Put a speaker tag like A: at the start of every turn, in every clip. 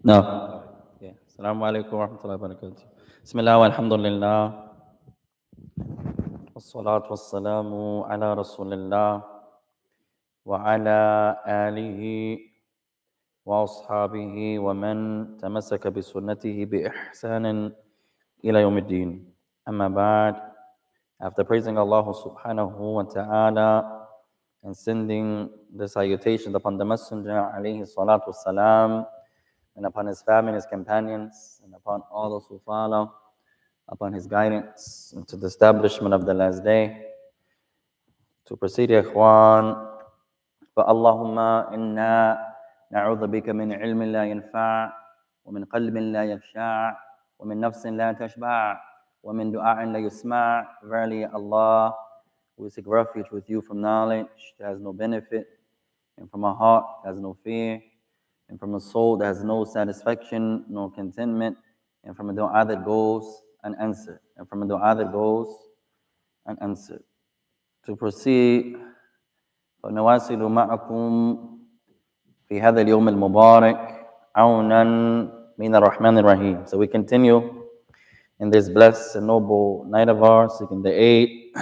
A: No. Yeah. Assalamu alaikum wa rahmatullahi wa barakatuh. Bismillah walhamdulillah. Wassalatu wassalamu ala rasulillah wa ala alihi wa ashabihi wa man tamassaka bi sunnatihi bi ihsanin ila yawmiddin. Amma ba'd. After praising Allah subhanahu wa ta'ala and sending the salutations upon the Messenger alayhi salatu wassalam, and upon his family, his companions, and upon all those who follow, upon his guidance into the establishment of the last day. To proceed, ya ikhwan, فَاللَّهُمَّ إِنَّا نَعُوذُ بِكَ مِنْ عِلْمٍ لَا يَنْفَعُ وَمِنْ قَلْبٍ لَا يَخْشَعُ وَمِنْ نَفْسٍ لَا تَشْبَعُ وَمِنْ دُعَاءٍ لَا يُسْمَعُ. Verily, Allah, we seek refuge with you from knowledge that has no benefit, and from a heart that has no fear, and from a soul that has no satisfaction, no contentment, and from a dua that goes unanswered, and from a dua that goes unanswered. To proceed, فنواصل معكم في هذا اليوم المبارك عونا من الرحمن الرحيم. So we continue in this blessed and noble night of ours, seeking the aid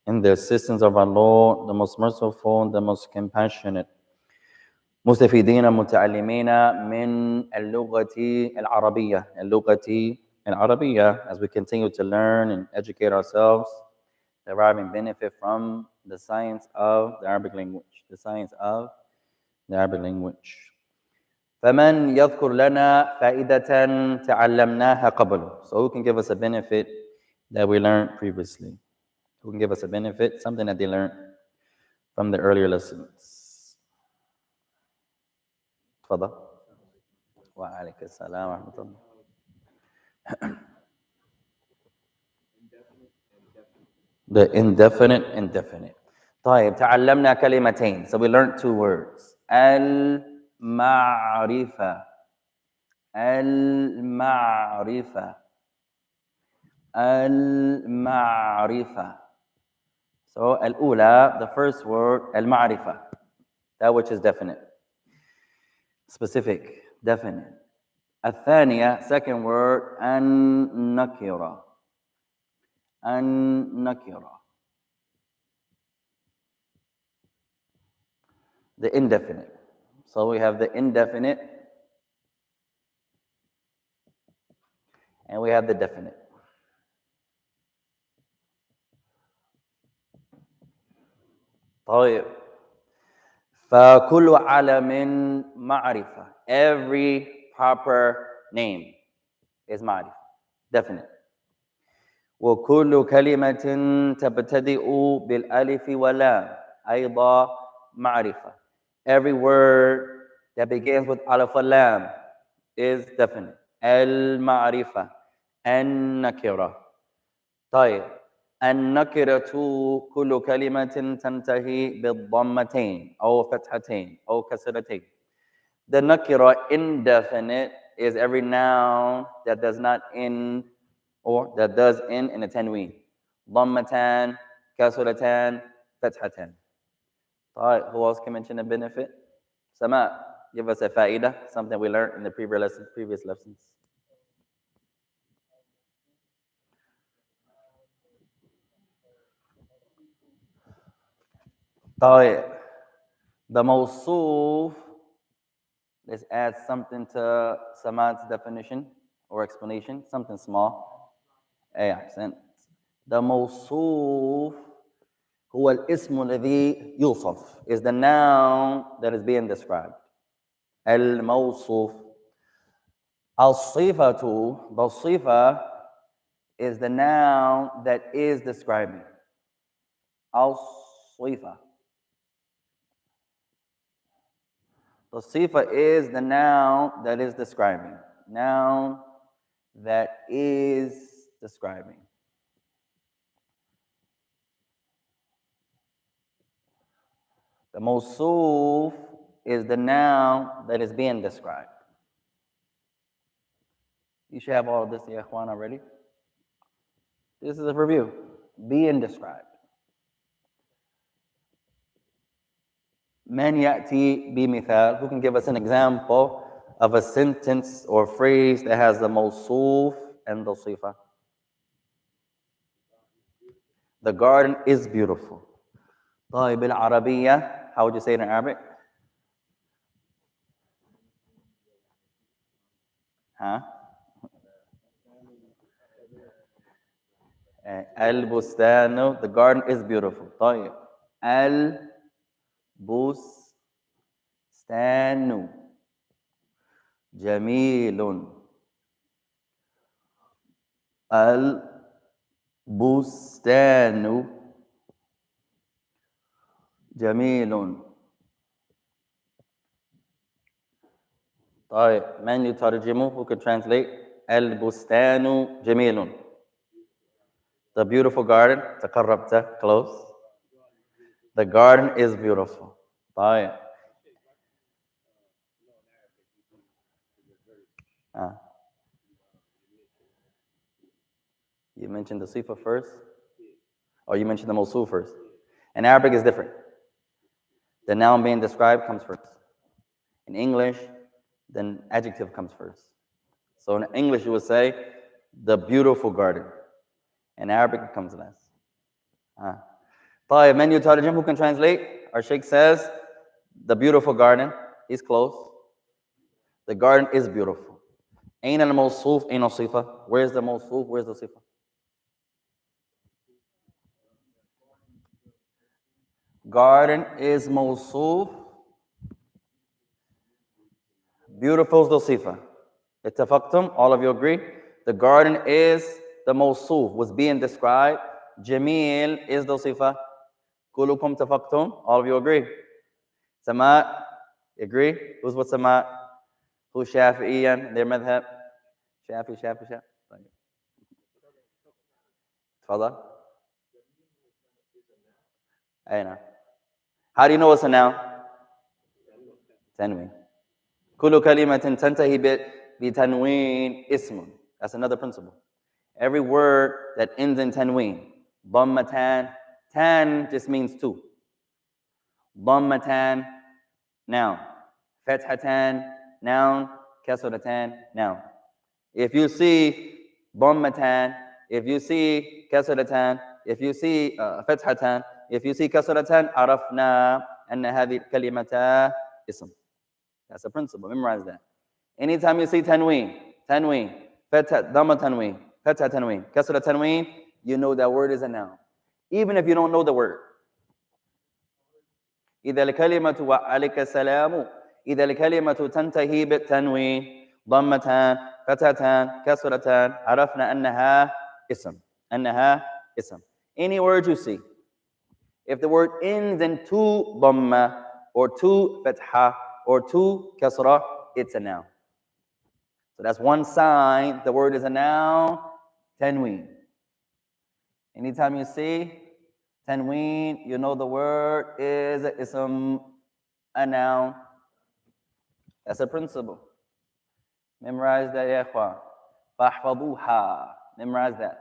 A: and the assistance of our Lord, the most merciful, the most compassionate. مستفيدين متعلمين من اللغة العربية, as we continue to learn and educate ourselves, deriving benefit from the science of the Arabic language, فمن يذكر لنا فائدة تعلمناها قبل. So who can give us a benefit that we learned previously? Who can give us a benefit, something that they learned from the earlier lessons? تفضل. وعليك السلام ورحمة الله. The indefinite. طيب تعلمنا كلمتين. So we learned two words. المعرفة. So الأولى, the first word, المعرفة, that which is definite, specific, definite. الثانية, second word, النكرة. The indefinite. So we have the indefinite and we have the definite. طيب. فكل علم معرفة. Every proper name is معرفة, definite. وكل كلمة تبتدئ بالألف واللام أيضا معرفة. Every word that begins with alif wal lam is definite. المعرفة. النكرة. طيب. النكرة كل كلمة تنتهي بالضمتين أو فتحتين أو كسرتين. The nakira, indefinite, is every noun that does not end or that does end in a tanween. ضمتان, كسرتان, فتحتان. Alright, who else can mention a benefit? Sama, give us a faida, something we learned in the previous lessons. طيب. The mawsoof, let's add something to Samad's definition or explanation, something small. Accent. The mawsoof هو الاسم الذي يوصف, is the noun that is being described. الموصوف. الصفة, the صفة is the noun that is describing. الصفة. The sifa is the noun that is describing. Noun that is describing. The mawsoof is the noun that is being described. You should have all of this, ya ikhwan, already. This is a review. Being described. Man ya'ti bi mithal. Who can give us an example of a sentence or phrase that has the mawsuf and the sifa. The garden is beautiful. طيب العربية, how would you say it in Arabic? Huh? البستان, the garden is beautiful. طيب البستان جميل. البستان جميل. طيب من يترجمه? Who could translate? البستان جميل. The beautiful garden. تقربت, close. The garden is beautiful. طيب. You mentioned the sifa first? Or you mentioned the mawsuf first? In Arabic, it's different. The noun being described comes first. In English, then adjective comes first. So in English, you would say, the beautiful garden. In Arabic, it comes last. طيب, من يترجم? Who can translate? Our sheikh says, the beautiful garden. He's close. The garden is beautiful. أين الموصوف? أين الصفة? Where's the موصوف? Where's the صفة? Garden is موصوف. Beautiful is the صفة. اتفقتم? All of you agree? The garden is the موصوف, was being described. جميل is the صفة. كلكم اتفقتم? All of you agree? سماء, agree? Who's with سماء? Who's شافعيا? Their madhab? شافعي. طيب. تفضل. أين? How do you know it's a noun? تنوين. كل كلمة تنتهي بتنوين اسم. That's another principle. Every word that ends in tanween. ضمتان. Tan just means two. ضمتان, noun. فتحتان, noun. كسرتان, noun. If you see ضمتان, if you see كسرتان, if you see فتحتان, if you see كسرتان, عرفنا أن هذه الكلمة اسم. That's a principle. Memorize that. Anytime you see tanween, fatha, dhamma tanween, fatha tanween, kasra tanween, you know that word is a noun. Even if you don't know the word. إذا الكلمة وعليك السلام إذا الكلمة تنتهي بالتنوين ضمتان فتحتان كسرتان عرفنا أنها اسم. Any word you see, if the word ends in two dhamma or two fatha or two kasra, it's a noun. So that's one sign the word is a noun, tanween. Anytime you see tanween, you know the word is ism, a noun. That's a principle. Memorize that, ya ikhwan. فَاحْفَظُوهَا. Memorize that.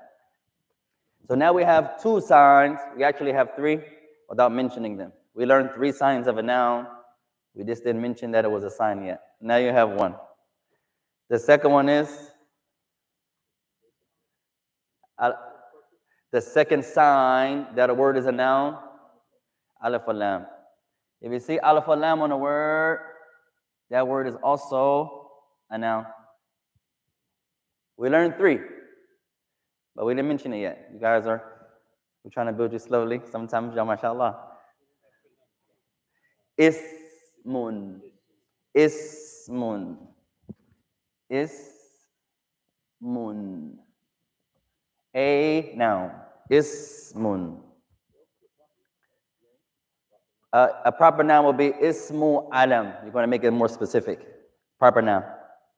A: So now we have two signs. We actually have three without mentioning them. We learned three signs of a noun. We just didn't mention that it was a sign yet. Now you have one. The second one is the second sign that a word is a noun, alif or lam. If you see alif or lam on a word, that word is also a noun. We learned three, but we didn't mention it yet. You guys we're trying to build you slowly. Sometimes, ya mashallah. Ismun. A noun. Ismun. A proper noun will be ismu alam. You're going to make it more specific. Proper noun.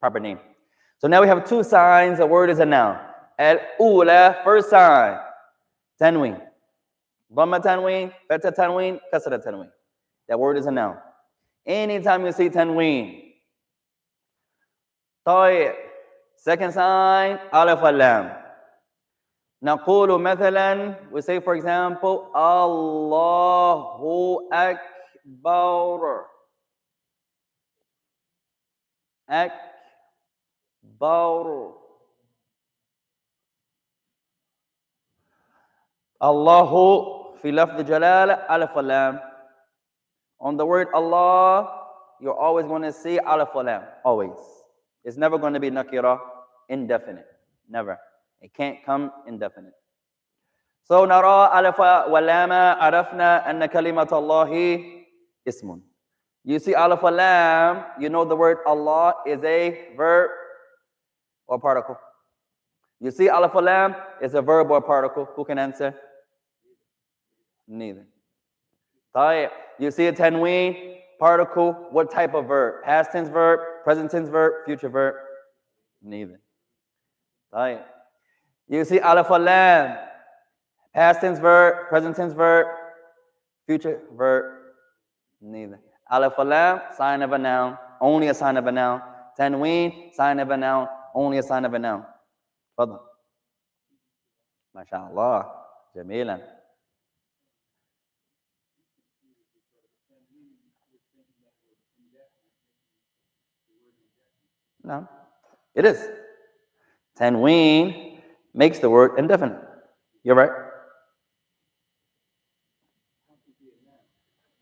A: Proper name. So now we have two signs. A word is a noun. Al-ula, first sign. Tanween. Dhamma tanween, fatha tanween, kasra tanween. That word is a noun. Anytime you see tanween. طيب. Second sign, alif al-lam. نقول مثلا, we say for example, Allahu Akbar. أكبر. Allahu fi lafz jalala alif lam. On the word Allah, you're always going to see alif lam. Always. It's never going to be nakira, indefinite. Never. It can't come indefinite. So nara alif wa lama arafna anna kalimat Allahi ismun. You see alif lam, you know the word Allah is a verb or particle. You see alif lam is a verb or particle. Who can answer? Neither. You see a tanween, particle, what type of verb? Past tense verb, present tense verb, future verb? Neither. You see alif lam, past tense verb, present tense verb, future verb? Neither. Alif lam, sign of a noun, only a sign of a noun. Tanween, sign of a noun, only a sign of a noun. Fadl. MashaAllah. Jamilan. No, it is. Tanween makes the word indefinite. You're right.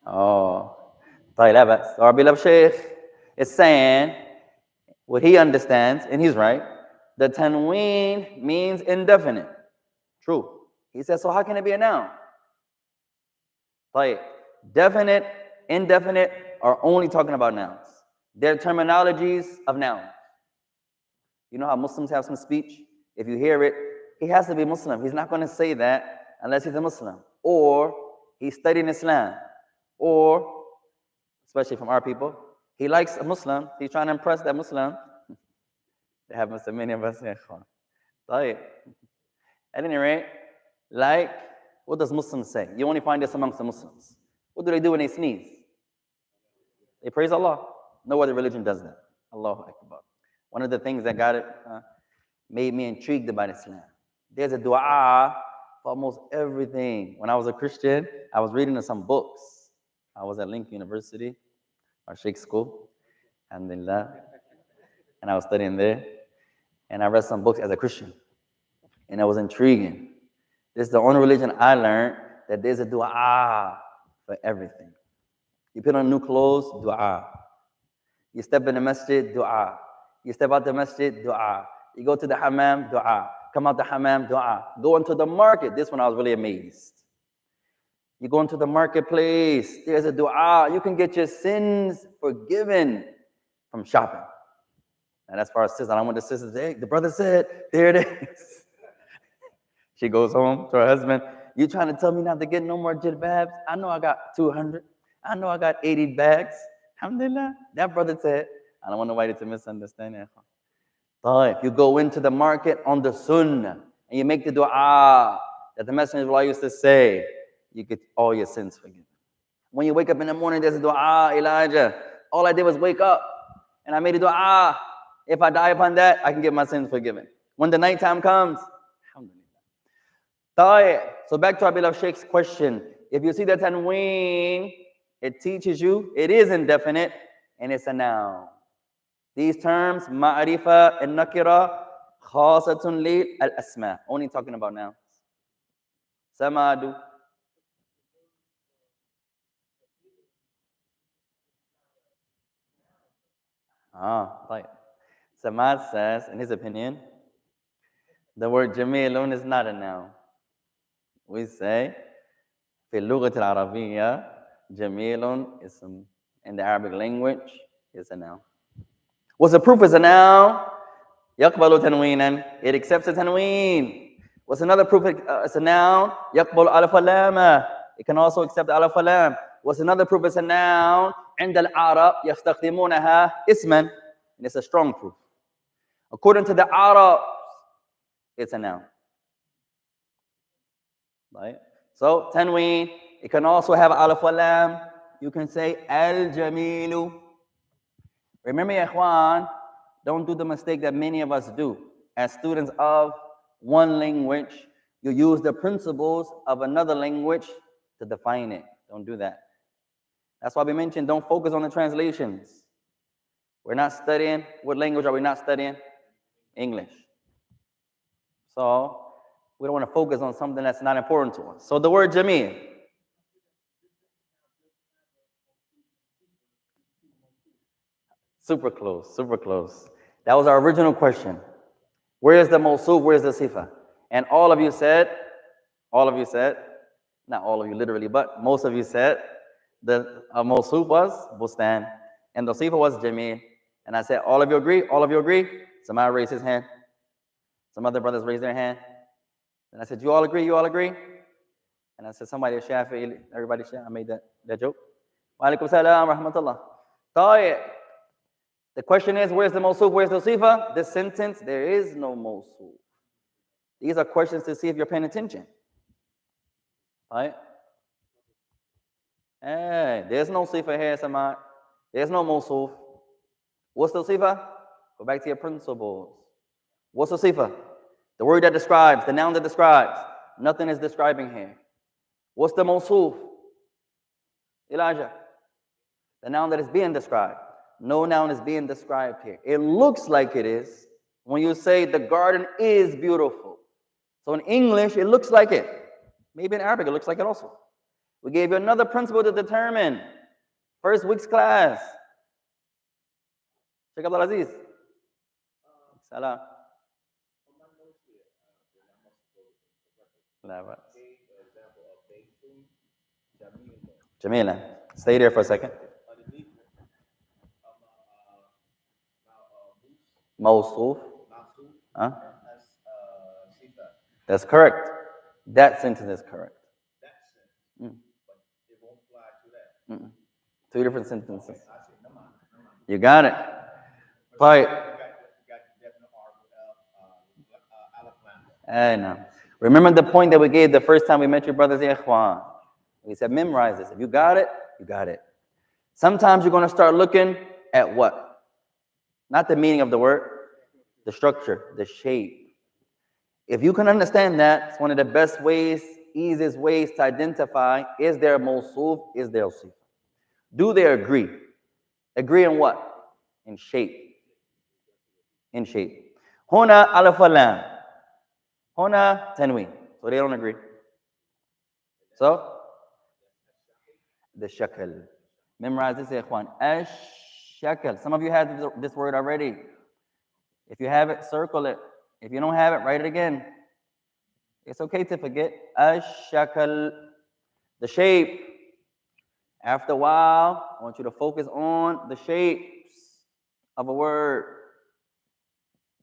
A: Oh, طيب لا بأس. Our beloved Sheikh is saying what he understands, and he's right. The tanween means indefinite. True. He says, so how can it be a noun? طيب. Definite, indefinite are only talking about nouns. They're terminologies of nouns. You know how Muslims have some speech? If you hear it, he has to be Muslim. He's not going to say that unless he's a Muslim. Or he's studying Islam. Or, especially from our people, he likes a Muslim. He's trying to impress that Muslim. That happens to many of us. At any rate, like, what does Muslims say? You only find this amongst the Muslims. What do they do when they sneeze? They praise Allah. No other religion does that. Allahu Akbar. One of the things that made me intrigued about Islam. There's a dua for almost everything. When I was a Christian, I was reading some books. I was at Link University, our Sheikh school, alhamdulillah, and I was studying there. And I read some books as a Christian, and it was intriguing. This is the only religion I learned that there's a dua for everything. You put on new clothes, dua. You step in the masjid, dua. You step out the masjid, dua. You go to the hammam, dua. Come out the hammam, dua. Go into the market. This one I was really amazed. You go into the marketplace, there's a dua. You can get your sins forgiven from shopping. And as far as sisters, I don't want the sisters, hey, the brother said, there it is. She goes home to her husband, you trying to tell me not to get no more jilbabs? I know I got 200. I know I got 80 bags. Alhamdulillah. That brother said, I don't want nobody to misunderstand it. But if you go into the market on the sunnah and you make the dua that the Messenger of Allah used to say, you get all your sins forgiven. When you wake up in the morning, there's a dua, Elijah. All I did was wake up and I made a dua. If I die upon that, I can get my sins forgiven. When the nighttime comes, alhamdulillah. So back to our beloved Sheikh's question. If you see the tanween, it teaches you, it is indefinite, and it's a noun. These terms, ma'arifa and nakira, khasatun li al-asma. Only talking about nouns. Samadu. Right. Samad says, in his opinion, the word jamilun is not a noun. We say, في اللغة العربية, jamilun is in the Arabic language, is a noun. What's the proof is a noun? يقبل تنوينا. It accepts a tanween. What's another proof it's a noun? يقبل ألف لام. It can also accept ألف لام. What's another proof it's a noun? عند العرب يستخدمونها اسما. And it's a strong proof. According to the Arabs, it's a noun. Right? So tanween, it can also have alif lam. You can say al-jamilu. Remember, ya ikhwan, don't do the mistake that many of us do. As students of one language, you use the principles of another language to define it. Don't do that. That's why we mentioned don't focus on the translations. We're not studying. What language are we not studying? English. So we don't want to focus on something that's not important to us. So the word Jameel. Super close, super close. That was our original question. Where is the Mawsuf? Where is the Sifa? And all of you said, not all of you literally, but most of you said the Mawsuf was Bustan and the Sifa was Jameel. And I said, all of you agree? All of you agree? Somebody raised his hand. Some other brothers raised their hand. And I said, you all agree? You all agree? And I said, somebody Shafi'i, everybody Shafi'i. I made that joke. Wa alaikum salam wa rahmatullah. The question is, where's the Mawsuf? Where's the Sifa? This sentence, there is no Mawsuf. These are questions to see if you're paying attention. Right? Hey, there's no Sifa here, Samad. There's no Mawsuf. What's the Sifa? Go back to your principles. What's the Sifa? The word that describes, the noun that describes. Nothing is describing here. What's the Mawsuf? Elijah. The noun that is being described. No noun is being described here. It looks like it is when you say the garden is beautiful. So in English, it looks like it. Maybe in Arabic, it looks like it also. We gave you another principle to determine. First week's class. Sheikh Abdul Aziz. Salam. Jamila, stay there for a second. Mawsuf. Huh? That's correct. That sentence is correct. Two different sentences. You got it. Right. No. Remember the point that we gave the first time we met your brothers, Ikhwan. We said, memorize this. If you got it, you got it. Sometimes you're going to start looking at what? Not the meaning of the word, the structure, the shape. If you can understand that, it's one of the best ways, easiest ways to identify, is there a Mawsuf, is there a Sifa? Do they agree? Agree in what? In shape. In shape. Huna alaf lam. Huna tanween. So they don't agree. So, the shakal. Memorize this, ikhwan. Ash-shakal. Some of you have this word already. If you have it, circle it. If you don't have it, write it again. It's okay to forget. Ash-shakal. The shape. After a while, I want you to focus on the shapes of a word.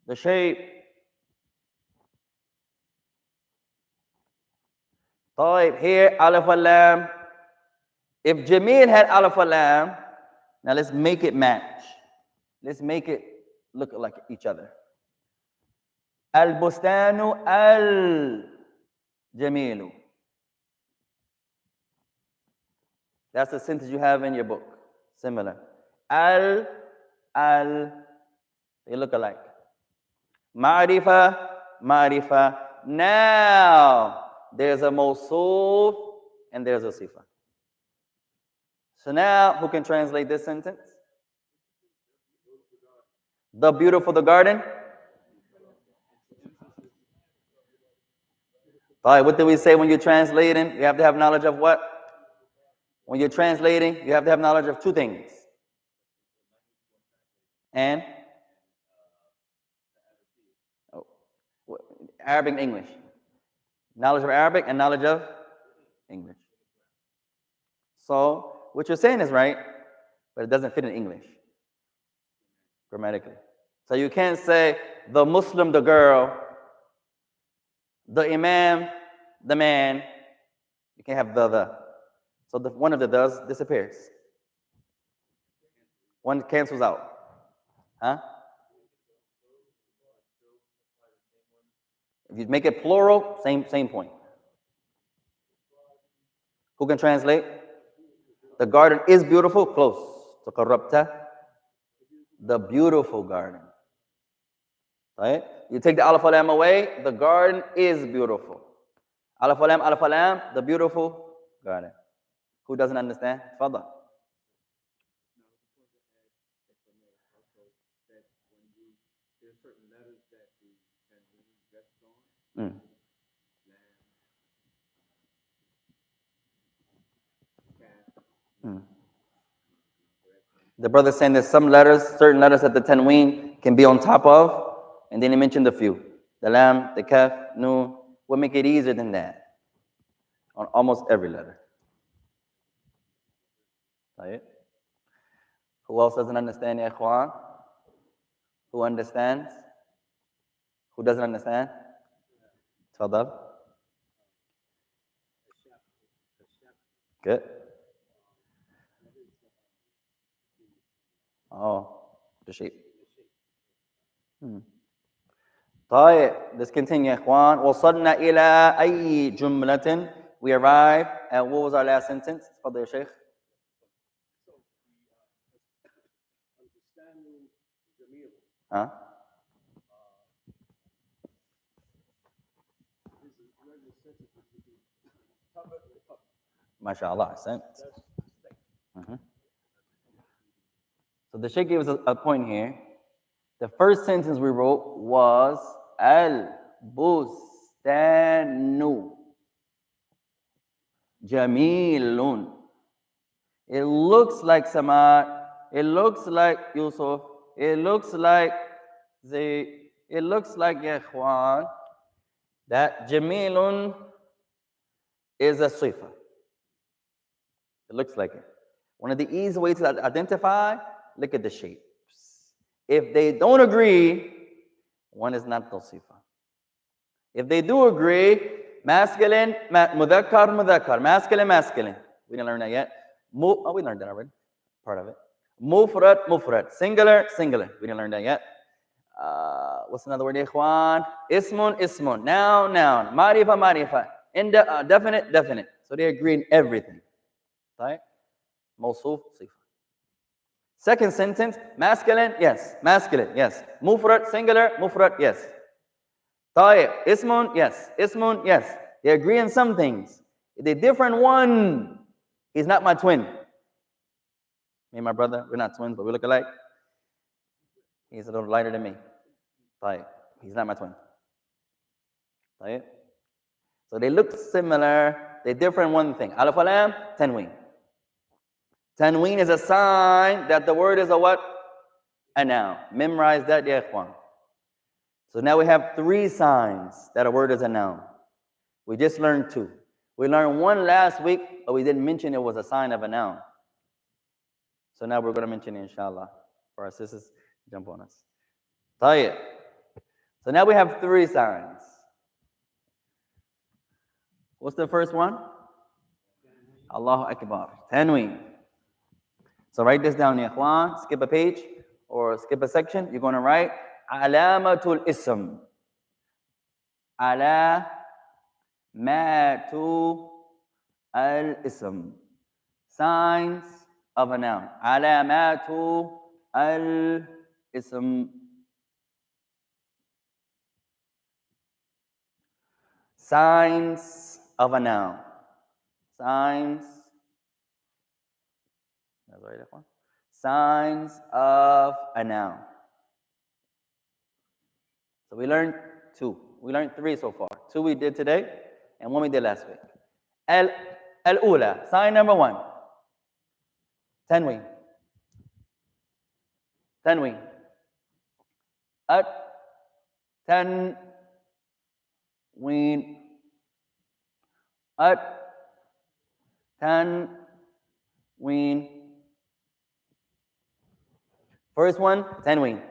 A: The shape. Here, alif lam. If Jameel had alif lam, now let's make it match. Let's make it look like each other. Al-bustanu al-jamilu. That's the sentence you have in your book. Similar. They look alike. Ma'rifa. Now, there's a Mawsuf and there's a Sifa. So now, who can translate this sentence? The beautiful, the garden. All right, what do we say when you're translating? You have to have knowledge of what? When you're translating, you have to have knowledge of two things. And Arabic and English. Knowledge of Arabic and knowledge of English. So what you're saying is right, but it doesn't fit in English grammatically. So you can't say the Muslim, the girl, the Imam, the man. You can't have the. So one of the does disappears. One cancels out. Huh? If you make it plural, same point. Who can translate? The garden is beautiful, close. So qarrabta, the beautiful garden. Right? You take the alif lam away, the garden is beautiful. Alif lam, the beautiful garden. Who doesn't understand? Fadda. The brother saying that some letters, certain letters that the tanween can be on top of, and then he mentioned a few. The lam, the kaf, noon. What make it easier than that? On almost every letter. Right? Who else doesn't understand, ya ikhwan? Who understands? Who doesn't understand? Tfadal. Good. Oh, the shape. طيب, let's continue, إخوان. وصلنا إلى أي جملة. We arrived at what was our last sentence? تفضل يا شيخ. ها? ما شاء الله, أحسنت. So the Sheikh gave us a point here. The first sentence we wrote was Al-Bustanu Jamilun. It looks like Samad. It looks like Yusuf. It looks like Zayd. It looks like Ikhwan. That Jamilun is a sifa. It looks like it. One of the easy ways to identify, look at the shapes. If they don't agree, one is not the sifa. If they do agree, masculine, mudhakkar, mudhakkar, masculine, masculine. We didn't learn that yet. We learned that already. Part of it. Mufrad, mufrad. Singular, singular. We didn't learn that yet. What's another word, ikhwan? Ismun, ismun. Noun, noun. Marifa, marifa. Definite, definite. So they agree in everything. Right? Mawsuf, sifa. Second sentence, masculine, yes. Masculine, yes. Mufrad, singular, mufrad, yes. Tayyib, ismun, yes. Ismun, yes. They agree on some things. They differ in one. He's not my twin. Me and my brother, we're not twins, but we look alike. He's a little lighter than me. Tayyib. He's not my twin. Tayyib. So they look similar. They differ in one thing. Alif lam, tanween. Tanween is a sign that the word is a what? A noun. Memorize that, ya ikhwan. So now we have 3 signs that a word is a noun. We just learned 2. We learned 1 last week, but we didn't mention it was a sign of a noun. So now we're going to mention it, inshallah. For our sisters, jump on us. Tayyib. So now we have 3 signs. What's the first one? Allahu Akbar. Tanween. So write this down, ya ikhwan. Skip a page or skip a section. You're going to write Alamatul Ism. Alamatu al-Ism. Signs of a noun. Alamatu al-Ism. Signs of a noun. Signs. That's right, ikhwan. Signs of a noun. So we learned 2. We learned 3 so far. 2 we did today, and 1 we did last week. Al-Ula, sign number 1. Tanween. Tanween. Tanween. Tanween. First one, tanween.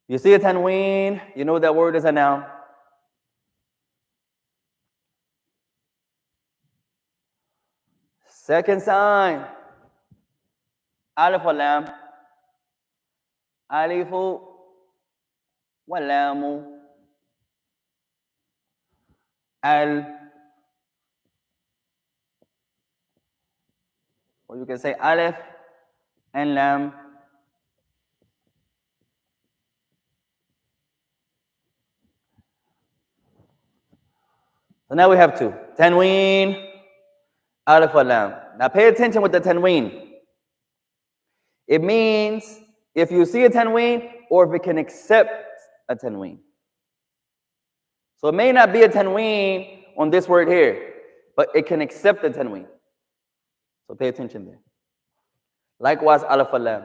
A: You see a tanween, you know that word is a noun. Second sign, alif wa lam. Alifu wa lamu. Al. Or you can say alif and lam. So now we have 2. Tanween, alif wa lam. Now pay attention with the tanween. It means if you see a tanween or if it can accept a tanween. So it may not be a tanween on this word here, but it can accept the tanween. So pay attention there. Likewise, alif lam.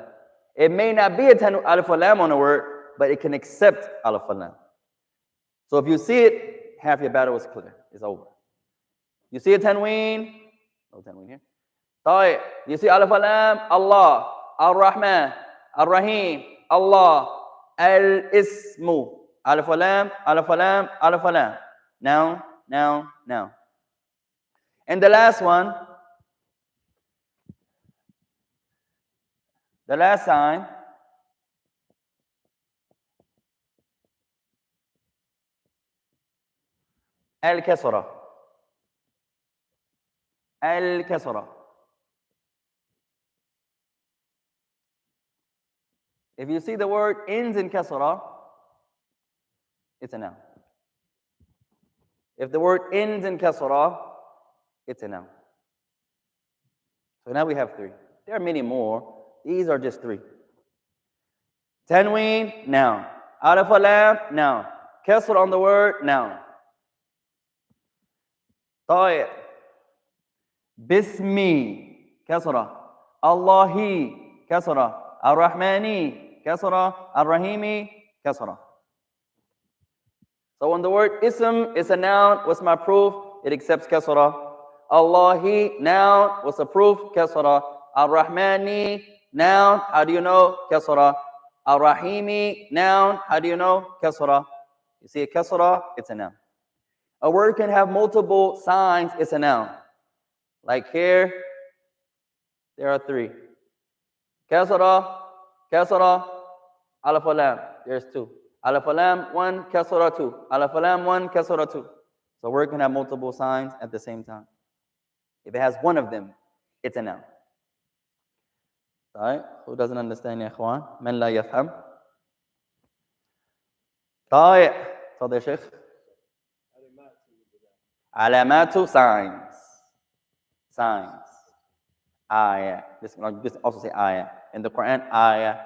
A: It may not be a alif lam on a word, but it can accept alif lam. So if you see it, half your battle is clear. It's over. You see a tanween? No tanween here. طيب. You see alif lam? Allah, Ar-Rahman, Ar-Rahim, Allah, Al-Ismu. Alif lam, alif lam, alif lam. Noun, noun, noun. And the last one, the last sign, Al-Kasra. Al-Kasra. If you see the word ends in kasra, it's a noun. If the word ends in kasra, it's a noun. So now we have three. There are many more. These are just three. Tanween, noun. Alif lam, noun. Kasra on the word, noun. طيب. Bismi, kasra. Allahi, kasra. Ar-Rahmani, kasra. Ar-Rahimi, kasra. So when the word ism is a noun, what's my proof? It accepts kasra. Allahi, noun, what's the proof? Kasra. Ar-Rahmani, noun, how do you know? Kasra. Ar-Rahimi, noun, how do you know? Kasra. You see a kasra, it's a noun. A word can have multiple signs, it's a noun. Like here, there are three. Kasra, kasra, alif lam, there's two. Alif lam, one, kasra, two. Alif lam, one, kasra, two. So a word can have multiple signs at the same time. If it has one of them, it's a noun. All right? Who doesn't understand, ya ikhwan? Man la yafham? طيب. تفضل يا شيخ. علامات, signs. Signs. Ayah. This also say ayah. In the Quran, ayah.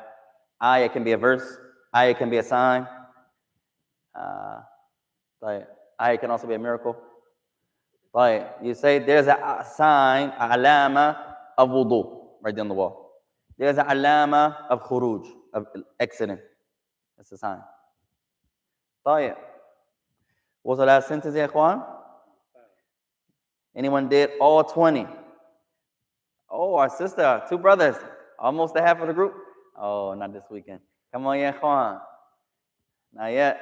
A: Ayah can be a verse. Ayah can be a sign. Ayah can also be a miracle. You say there's a sign, a alama of wudu, right there on the wall. There's a alama of khuruj, of accident. That's a sign. What was the last sentence, ya ikhwan? Anyone did all 20? Oh, our sister, two brothers, almost the half of the group. Oh, not this weekend. Come on, ya ikhwan. Not yet.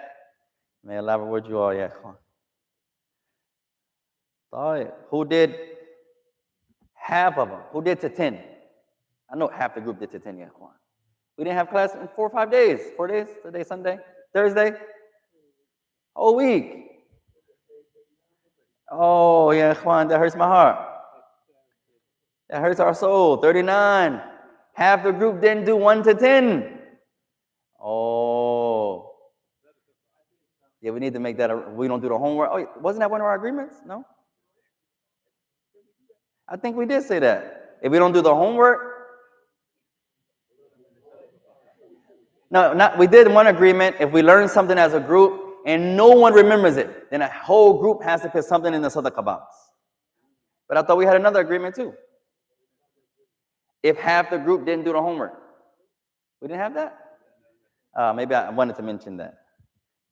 A: May Allah reward you all, ya ikhwan. Who did half of them? Who did to 10? I know half the group did to 10, ya ikhwan. We didn't have class in 4 or 5 days. 4 days? Today, Sunday, Thursday? Whole week. Oh, yeah, ikhwan, that hurts my heart. That hurts our soul. 39. Half the group didn't do 1 to 10. Oh. Yeah, we need to make that. We don't do the homework. Oh, wasn't that one of our agreements? No? I think we did say that. If we don't do the homework. No, we did one agreement. If we learn something as a group and no one remembers it, then a whole group has to put something in the sadaqah box. But I thought we had another agreement too. If half the group didn't do the homework. We didn't have that? Maybe I wanted to mention that.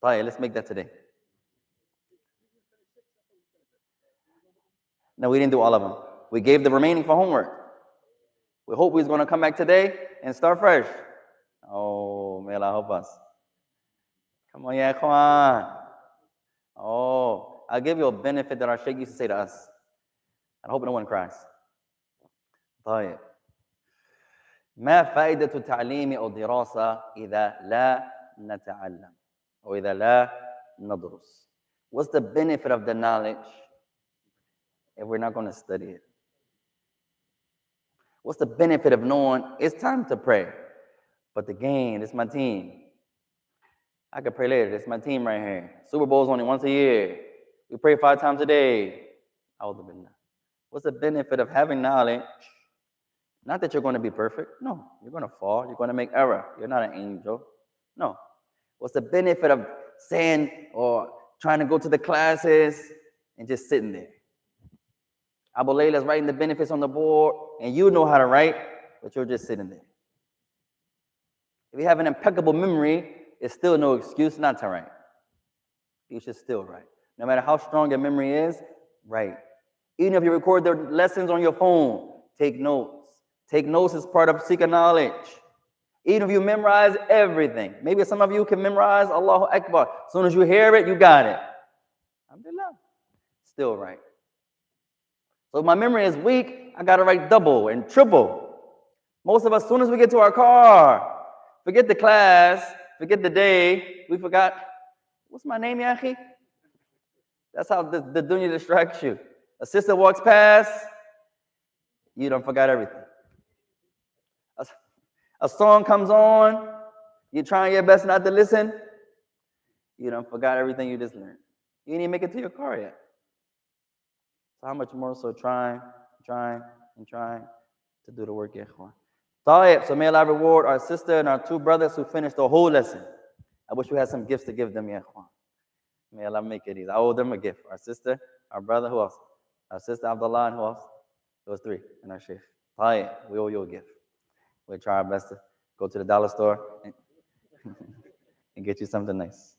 A: Let's make that today. No, we didn't do all of them. We gave the remaining for homework. We hope we was going to come back today and start fresh. Oh, may Allah help us. Come on, yeah, come on. Oh, I'll give you a benefit that our Shaykh used to say to us. I hope no one cries. طيب. ما فائدة التعليم أو الدراسة إذا لا نتعلم أو إذا لا ندرس? What's the benefit of the knowledge if we're not going to study it? What's the benefit of knowing it's time to pray, but the game, it's my team. I could pray later. It's my team right here. Super Bowl's only once a year. We pray 5 times a day. What's the benefit of having knowledge, Not that you're going to be perfect. No, you're going to fall. You're going to make error. You're not an angel. No. What's the benefit of saying or trying to go to the classes and just sitting there? Abu Layla's writing the benefits on the board, and you know how to write, but you're just sitting there. If you have an impeccable memory, it's still no excuse not to write. You should still write. No matter how strong your memory is, write. Even if you record the lessons on your phone, take notes. Take notes as part of seeking knowledge. Even if you memorize everything. Maybe some of you can memorize Allahu Akbar. As soon as you hear it, you got it. Alhamdulillah. Still write. So if my memory is weak, I got to write double and triple. Most of us, as soon as we get to our car, forget the class, forget the day, we forgot, what's my name, Yahi? That's how the dunya distracts you. A sister walks past, you done forgot everything. A song comes on, you're trying your best not to listen, you done forgot everything you just learned. You didn't even make it to your car yet. So how much more so trying to do the work, ikhwan. So may Allah reward our sister and our two brothers who finished the whole lesson. I wish we had some gifts to give them, ikhwan. May Allah make it easy. I owe them a gift. Our sister, our brother, who else? Our sister Abdullah, and who else? Those three, and our sheikh. We owe you a gift. We'll try our best to go to the dollar store and get you something nice.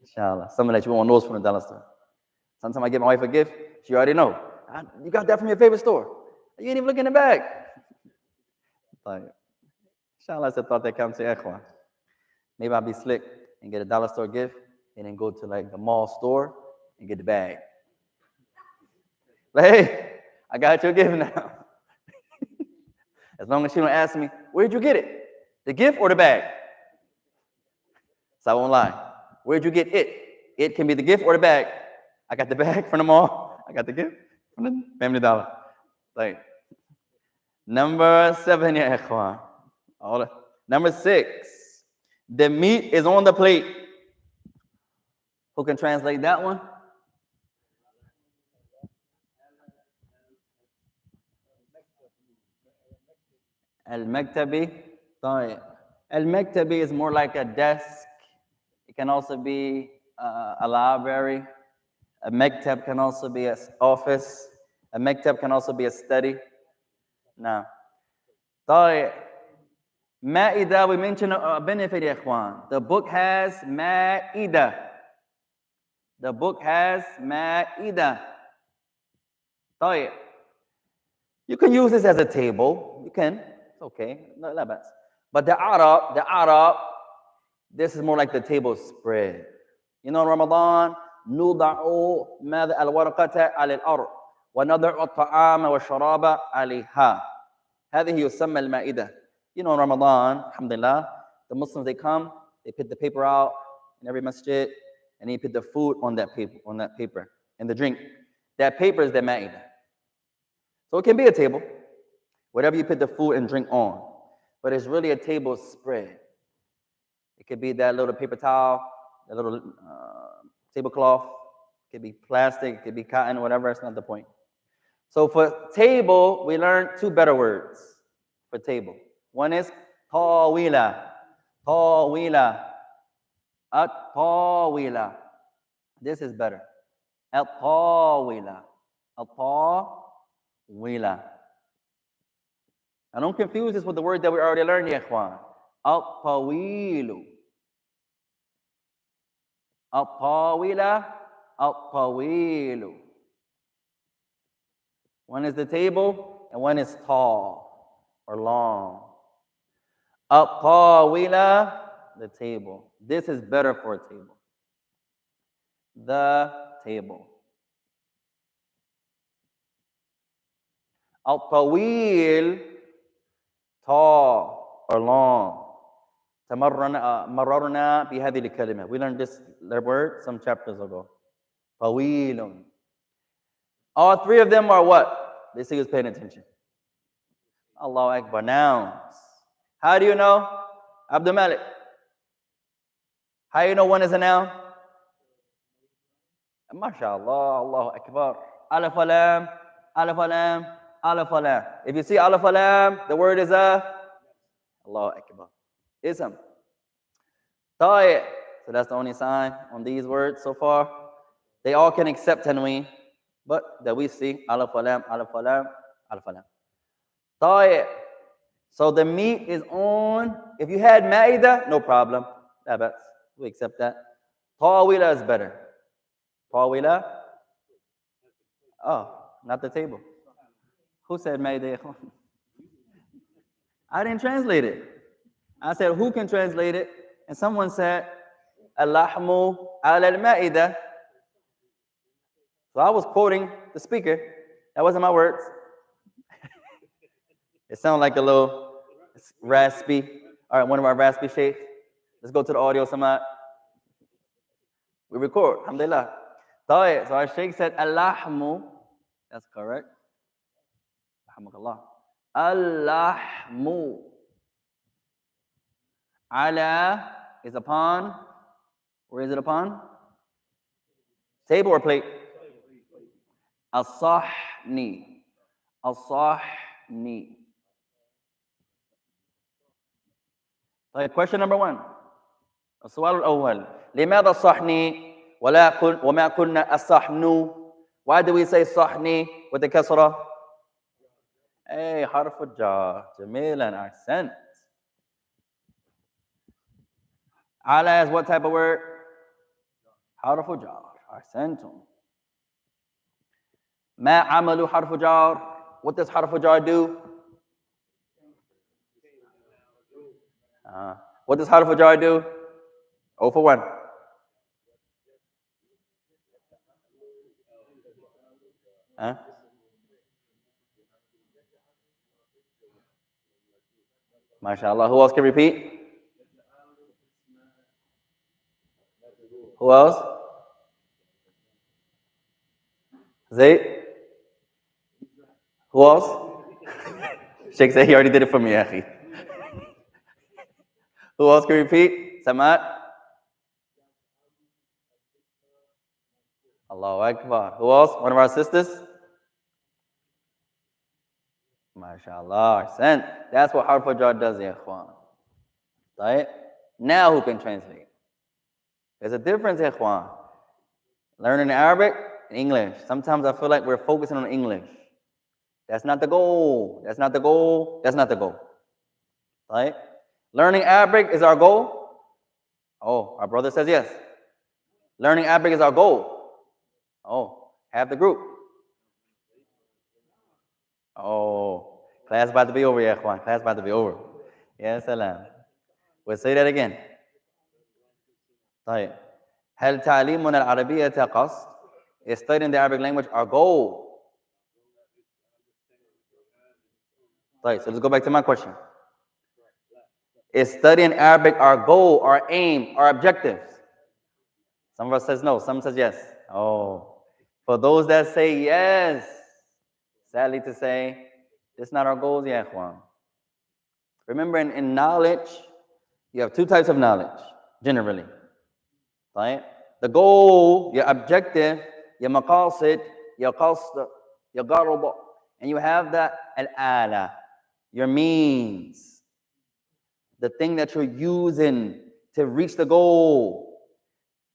A: Inshallah. Something that you won't know from the dollar store. Sometimes I give my wife a gift, she already know. You got that from your favorite store. You ain't even looking in the bag. Inshallah, it's a thought that comes to ikhwan. Maybe I'll be slick and get a dollar store gift and then go to like the mall store and get the bag. But hey, I got your gift now. As long as she don't ask me, where'd you get it? The gift or the bag? So I won't lie. Where'd you get it? It can be the gift or the bag. I got the bag from the mall. I got the gift from the Family Dollar. Like, number 7, ya ikhwan. Number 6, the meat is on the plate. Who can translate that one? Al-Maktabi. Al-Maktabi is more like a desk. It can also be a library. A maktab can also be an office. A maktab can also be a study. Now, Ma'idah, we mentioned a benefit, ikhwan. The book has Ma'idah. The book has Ma'idah. You can use this as a table. You can. It's okay. No, but the Arab, this is more like the table spread. You know, in Ramadan, نوضع ماذا الورقة على الأرض ونضع الطعام والشراب عليها. هذه يسمى المائدة. You know, in Ramadan, alhamdulillah, the Muslims, they come, they put the paper out in every masjid, and they put the food on that paper, and the drink. That paper is the ma'idah. So it can be a table, whatever you put the food and drink on, but it's really a table spread. It could be that little paper towel, that little tablecloth. It could be plastic, it could be cotton, whatever. It's not the point. So for table, we learned 2 better words for table. One is tawila. At-tawila. This is better. At-tawila. At-tawila. Now don't confuse this with the word that we already learned, ya ikhwan. At-tawilu. At-tawila. At-tawilu. One is the table and one is tall or long. At-tawila, the table. This is better for a table. The table. At-tawil, tall or long. مررنا بهذه الكلمة. We learned this word some chapters ago. طويل. All 3 of them are what? They say who's paying attention. Allahu Akbar. Nouns. How do you know? Abdul Malik. How do you know one is a noun? MashaAllah. Allahu Akbar. Alif wa lam. Alif wa lam. Alif Lam. If you see Alif Lam, the word is Allahu Akbar. Ism. Ta'i. So that's the only sign on these words so far. They all can accept tanween, but that we see Alif Lam, Alif Lam, Alif Lam. Ta'i. So the meat is on. If you had Ma'idah, no problem. We accept that. Tawila is better. Tawila. Oh, not the table. Who said Ma'idah? I didn't translate it. I said, who can translate it? And someone said, Al-lahmu al-ma'idah. So I was quoting the speaker. That wasn't my words. It sounded like a little raspy. All right, one of our raspy sheikhs. Let's go to the audio, Samad. We record, alhamdulillah. So our sheikh said, Al-lahmu. That's correct. Alhamdulillah. Al-lahmu. Ala is upon. Where is it upon? Table or plate? As-sahni. As-sahni. Question number 1. السؤال الأول لماذا الصحني وما كنا الصحن? Why do we say صحني with the كسرة? Hey, حرف الجر. جميلا, accent. Ala is what type of word? حرف الجر. Accent. ما عمل حرف الجر? What does حرف الجر do? What does حرف الجر do? 0 for 1. MashaAllah. Who else can repeat? Who else? Zayd? Who else? Sheikh said he already did it for me, Akhi. Who else can repeat? Samad? Allahu Akbar. Who else? One of our sisters? MashaAllah. Sent. That's what Harf al-Jar does, ya ikhwan. Right? Now who can translate? There's a difference, ya ikhwan. Learning Arabic and English. Sometimes I feel like we're focusing on English. That's not the goal. That's not the goal. That's not the goal. Right? Learning Arabic is our goal. Oh, our brother says yes. Learning Arabic is our goal. Oh, have the group. Oh, class about to be over, ya ikhwan. Class about to be over. Yes, salam. We'll say that again. طيب. هل تعليمنا العربية قصد? Is studying the Arabic language our goal? Right, so let's go back to my question. Is studying Arabic our goal, our aim, our objectives? Some of us says no, some says yes. Oh, for those that say yes, sadly to say, it's not our goals, ya ikhwan. Remember, in knowledge, you have 2 types of knowledge, generally. Right? The goal, your objective, your maqasid, your qasd, your garb, and you have the al-ala, your means, the thing that you're using to reach the goal.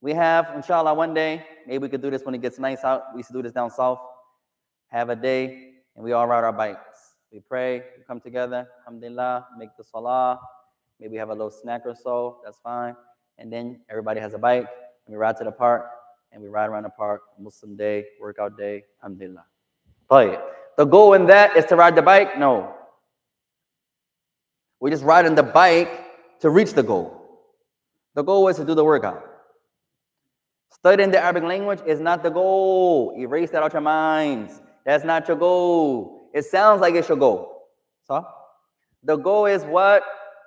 A: We have, inshallah, one day, maybe we could do this when it gets nice out. We used to do this down south. Have a day, and we all ride our bikes. We pray, we come together, alhamdulillah, make the salah. Maybe have a little snack or so, that's fine. And then everybody has a bike, and we ride to the park, and we ride around the park, Muslim day, workout day, alhamdulillah. The goal in that is to ride the bike? No. We're just riding the bike to reach the goal. The goal is to do the workout. Studying the Arabic language is not the goal. Erase that out your minds. That's not your goal. It sounds like it's your goal. So, the goal is what?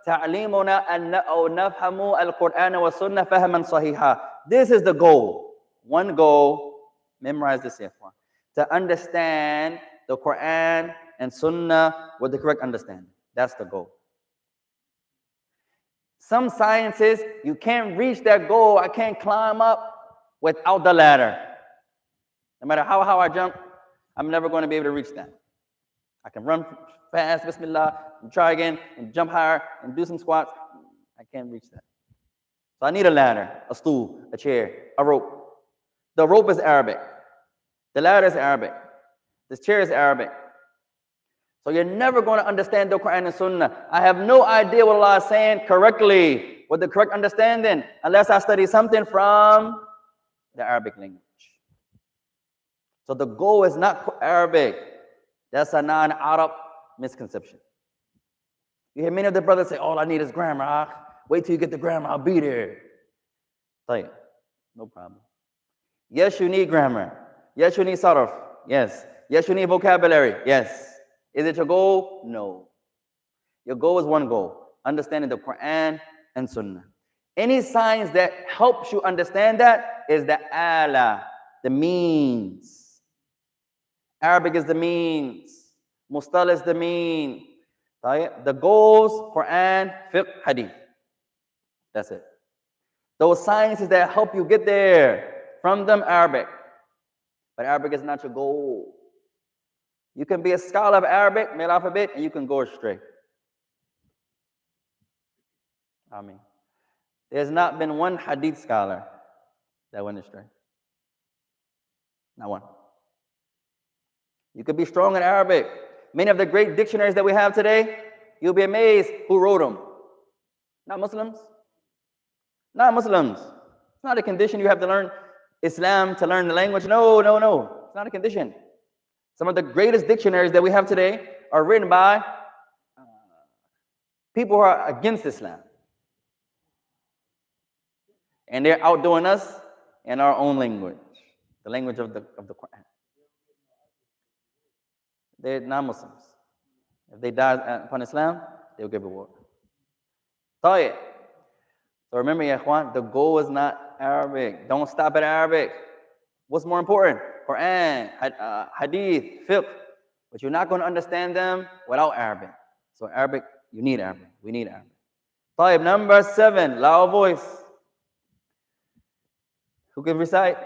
A: تعليمنا أو نفهم القرآن والسنة فهما صحيحا. This is the goal. One goal. Memorize this, ikhwan. To understand the Quran and Sunnah with the correct understanding. That's the goal. Some sciences, you can't reach that goal. I can't climb up without the ladder. No matter how I jump, I'm never going to be able to reach that. I can run fast, bismillah, and try again, and jump higher, and do some squats. I can't reach that. So I need a ladder, a stool, a chair, a rope. The rope is Arabic. The ladder is Arabic. This chair is Arabic. So you're never going to understand the Quran and Sunnah. I have no idea what Allah is saying correctly, what the correct understanding, unless I study something from the Arabic language. So the goal is not Arabic. That's a non-Arab misconception. You hear many of the brothers say, all I need is grammar. Wait till you get the grammar, I'll be there. Tell you, no problem. Yes, you need grammar. Yes, you need sarf. Yes. Yes, you need vocabulary. Yes. Is it your goal? No. Your goal is one goal, understanding the Quran and Sunnah. Any science that helps you understand that is the ala, the means. Arabic is the means. Mustalah is the mean. The goals, Quran, fiqh, hadith. That's it. Those sciences that help you get there, from them, Arabic. But Arabic is not your goal. You can be a scholar of Arabic, male alphabet, and you can go astray. I mean, there's not been one hadith scholar that went astray. Not one. You could be strong in Arabic. Many of the great dictionaries that we have today, you'll be amazed who wrote them. Not Muslims. Not Muslims. It's not a condition you have to learn Islam to learn the language. No. It's not a condition. Some of the greatest dictionaries that we have today are written by people who are against Islam. And they're outdoing us in our own language, the language of the Quran. They're non-Muslims. If they die upon Islam, they'll give reward. So remember, ya ikhwan, the goal is not Arabic. Don't stop at Arabic. What's more important? Quran, hadith, fiqh. But you're not going to understand them without Arabic. So Arabic, you need Arabic. We need Arabic. Number 7, loud voice. Who can recite?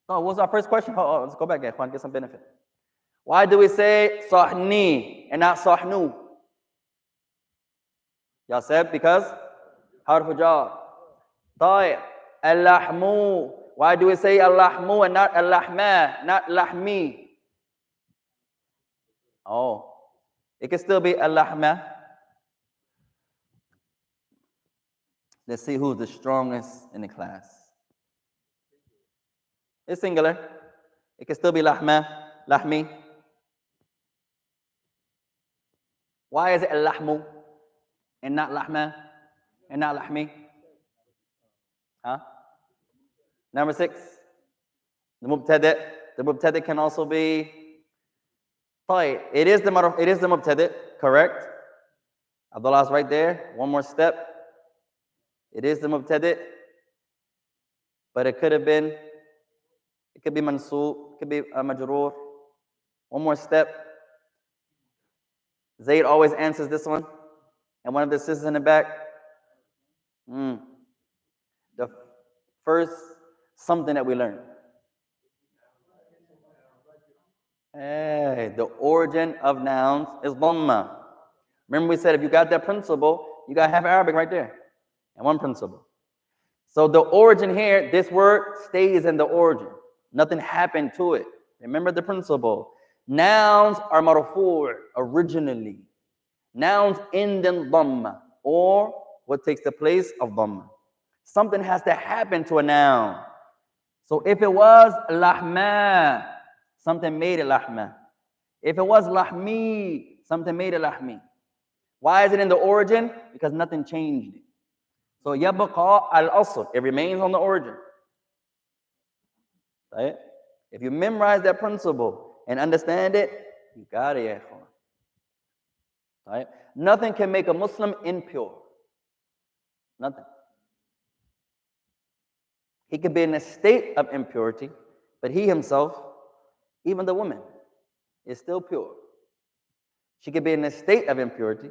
A: Oh, what was our first question? Oh, let's go back, ya ikhwan, get some benefit. Why do we say sahni and not sahnu? Y'all said because harfu jar. Al-lahmu. Why do we say al-lahmu and not al-lahma, not lahmi? Oh, it can still be al-lahma. Let's see who's the strongest in the class. It's singular. It can still be lahma, lahmi. Why is it al-lahmu and not lahma and not lahmi? Huh? Number 6, the mubtada'. The mubtada' can also be It is the mubtada', correct? Abdullah's right there. One more step. It is the mubtada', but it could be mansoob, it could be majroor. One more step. Zayd always answers this one. And one of the sisters in the back. The first something that we learned. Hey, the origin of nouns is dhamma. Remember we said if you got that principle, you got to have Arabic right there. And one principle. So the origin here, this word stays in the origin. Nothing happened to it. Remember the principle. Nouns are marfu' originally. Nouns end in dhamma, or what takes the place of dhamma. Something has to happen to a noun. So if it was lahma, something made it lahma. If it was lahmi, something made it lahmi. Why is it in the origin? Because nothing changed it. So yabqa al-asl, it remains on the origin. Right? If you memorize that principle and understand it, you got it, ya ikhwan. Right? Nothing can make a Muslim impure. Nothing. He could be in a state of impurity, but he himself, even the woman, is still pure. She could be in a state of impurity.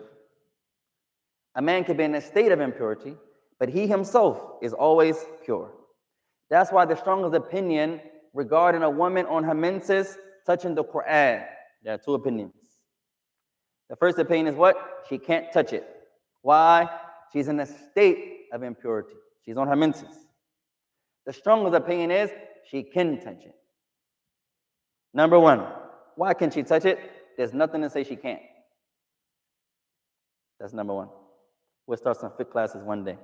A: A man could be in a state of impurity, but he himself is always pure. That's why the strongest opinion regarding a woman on her menses touching the Quran, there are 2 opinions. The first opinion is what? She can't touch it. Why? She's in a state of impurity. She's on her menses. The strongest opinion is she can touch it. Number one, why can she touch it? There's nothing to say she can't. That's number one. We'll start some fiqh classes one day.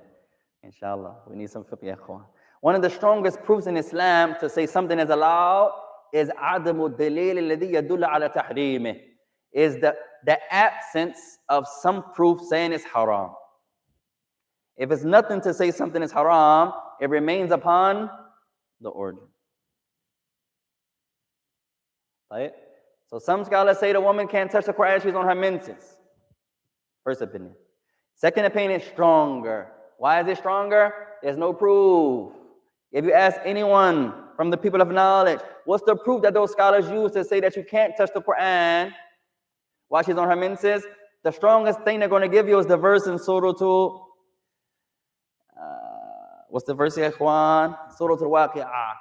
A: Inshallah. We need some fiqh, ya akhwan. One of the strongest proofs in Islam to say something is allowed is عدم الدليل الذي يدل على تحريمه. Is the absence of some proof saying it's haram. If it's nothing to say something is haram, it remains upon the origin. Right? So some scholars say the woman can't touch the Quran, she's on her menses. First opinion. Second opinion is stronger. Why is it stronger? There's no proof. If you ask anyone from the people of knowledge, what's the proof that those scholars use to say that you can't touch the Quran while she's on her menses? The strongest thing they're going to give you is the verse in Surah to what's the verse, ya ikhwan? Surah al-Waqi'ah.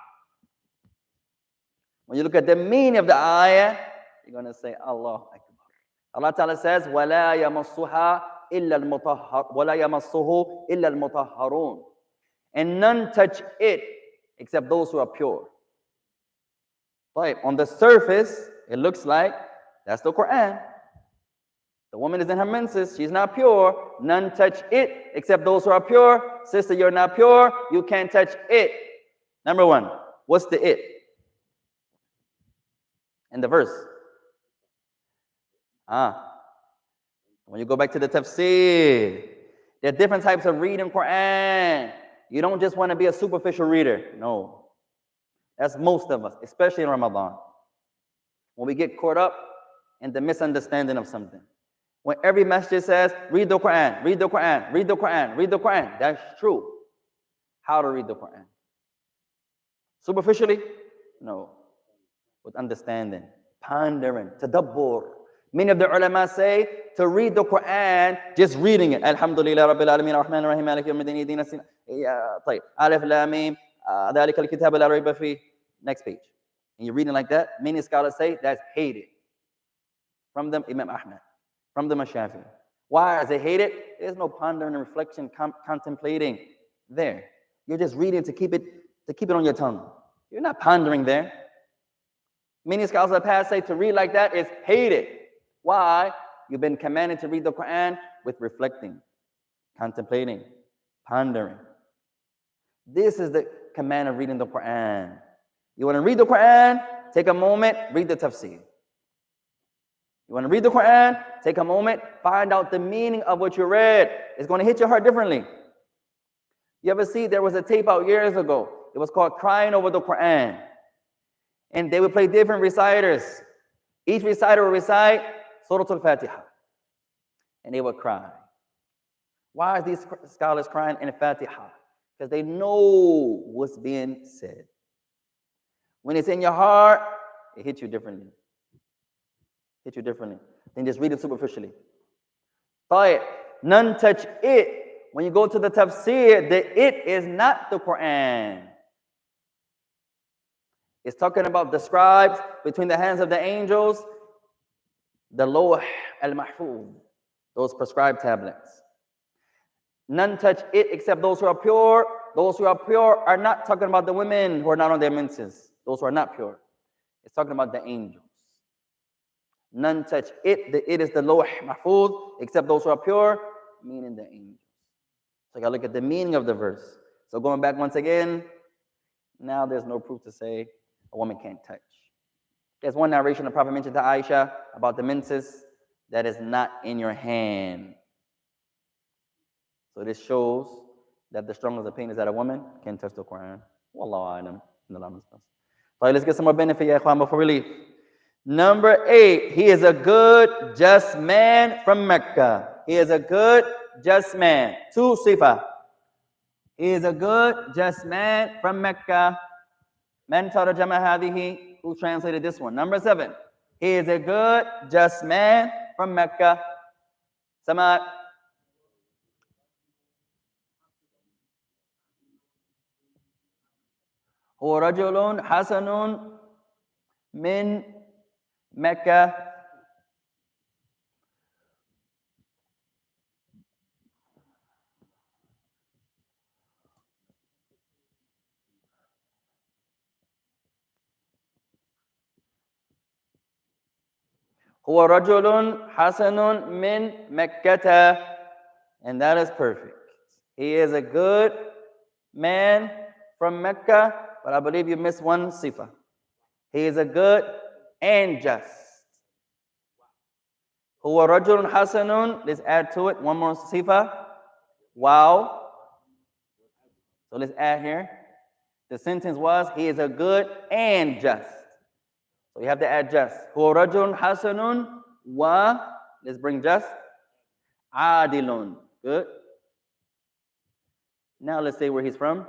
A: When you look at the meaning of the ayah, you're going to say, Allah Akbar. Allah Ta'ala says, وَلَا يَمَصُّهَا إِلَّا الْمُطَهَّرُونَ وَلَا يَمَصُّهُ إِلَّا الْمُطَهَّرُونَ. And none touch it except those who are pure. Right. On the surface, it looks like that's the Quran. The woman is in her menses. She's not pure. None touch it except those who are pure. Sister, you're not pure. You can't touch it. Number one, what's the it? In the verse. When you go back to the tafsir, there are different types of reading Quran. You don't just want to be a superficial reader. No. That's most of us, especially in Ramadan. When we get caught up in the misunderstanding of something. When every masjid says, read the Quran, read the Quran, read the Quran, read the Quran. That's true. How to read the Quran? Superficially? No. With understanding, pondering, tadabbur. Many of the ulama say to read the Quran, just reading it. Alhamdulillah Rabbil Alameen Ar-Rahman Ar-Rahim Maliki Yawmiddin Ihdina As-Siratal Mustaqim. Alif Lam Mim Dhalika Al-Kitab La Rayba Fi. Next page. And you're reading like that. Many scholars say that's hated. From them, Imam Ahmad. From them, Shafi'i. Why is it hated? There's no pondering and reflection, contemplating there. You're just reading to keep it on your tongue. You're not pondering there. Many scholars of the past say to read like that is hated. Why? You've been commanded to read the Quran with reflecting, contemplating, pondering. This is the command of reading the Quran. You want to read the Quran? Take a moment, read the tafsir. You want to read the Quran? Take a moment, find out the meaning of what you read. It's going to hit your heart differently. You ever see, there was a tape out years ago. It was called Crying Over the Quran. And they would play different reciters. Each reciter would recite Surah Al-Fatiha. And they would cry. Why are these scholars crying in Fatiha? Because they know what's being said. When it's in your heart, it hits you differently. Hit you differently than just read it superficially. But none touch it. When you go to the tafsir, the it is not the Quran. It's talking about the scribes between the hands of the angels, the lawh al-mahfuz, those prescribed tablets. None touch it except those who are pure. Those who are pure are not talking about the women who are not on their menses. Those who are not pure. It's talking about the angels. None touch it. The it is the lawh mahfuz except those who are pure, meaning the angels. So you gotta look at the meaning of the verse. So going back once again, now there's no proof to say a woman can't touch. There's one narration the Prophet mentioned to Aisha about the menses that is not in your hand. So this shows that the strongest opinion is that a woman can touch the Quran. Wallahu a'lam. Right, let's get some more benefit, ya ikhwan, before we leave. Number 8, he is a good, just man from Mecca. He is a good, just man. 2 sifa. He is a good, just man from Mecca. Man tarjama hadihi. Who translated this one? Number 7. He is a good, just man from Mecca. Samad. هو رجل حسن من Mecca. هو رجل حسن من مكة. And that is perfect. He is a good man from Mecca, but I believe you missed one sifa. He is a good and just. هو رجل حسن. Let's add to it one more sifa. Wow. So let's add here. The sentence was, he is a good and just. So you have to add just. هو رجل حسن و. Let's bring just. عادل. Good. Now let's say where he's from.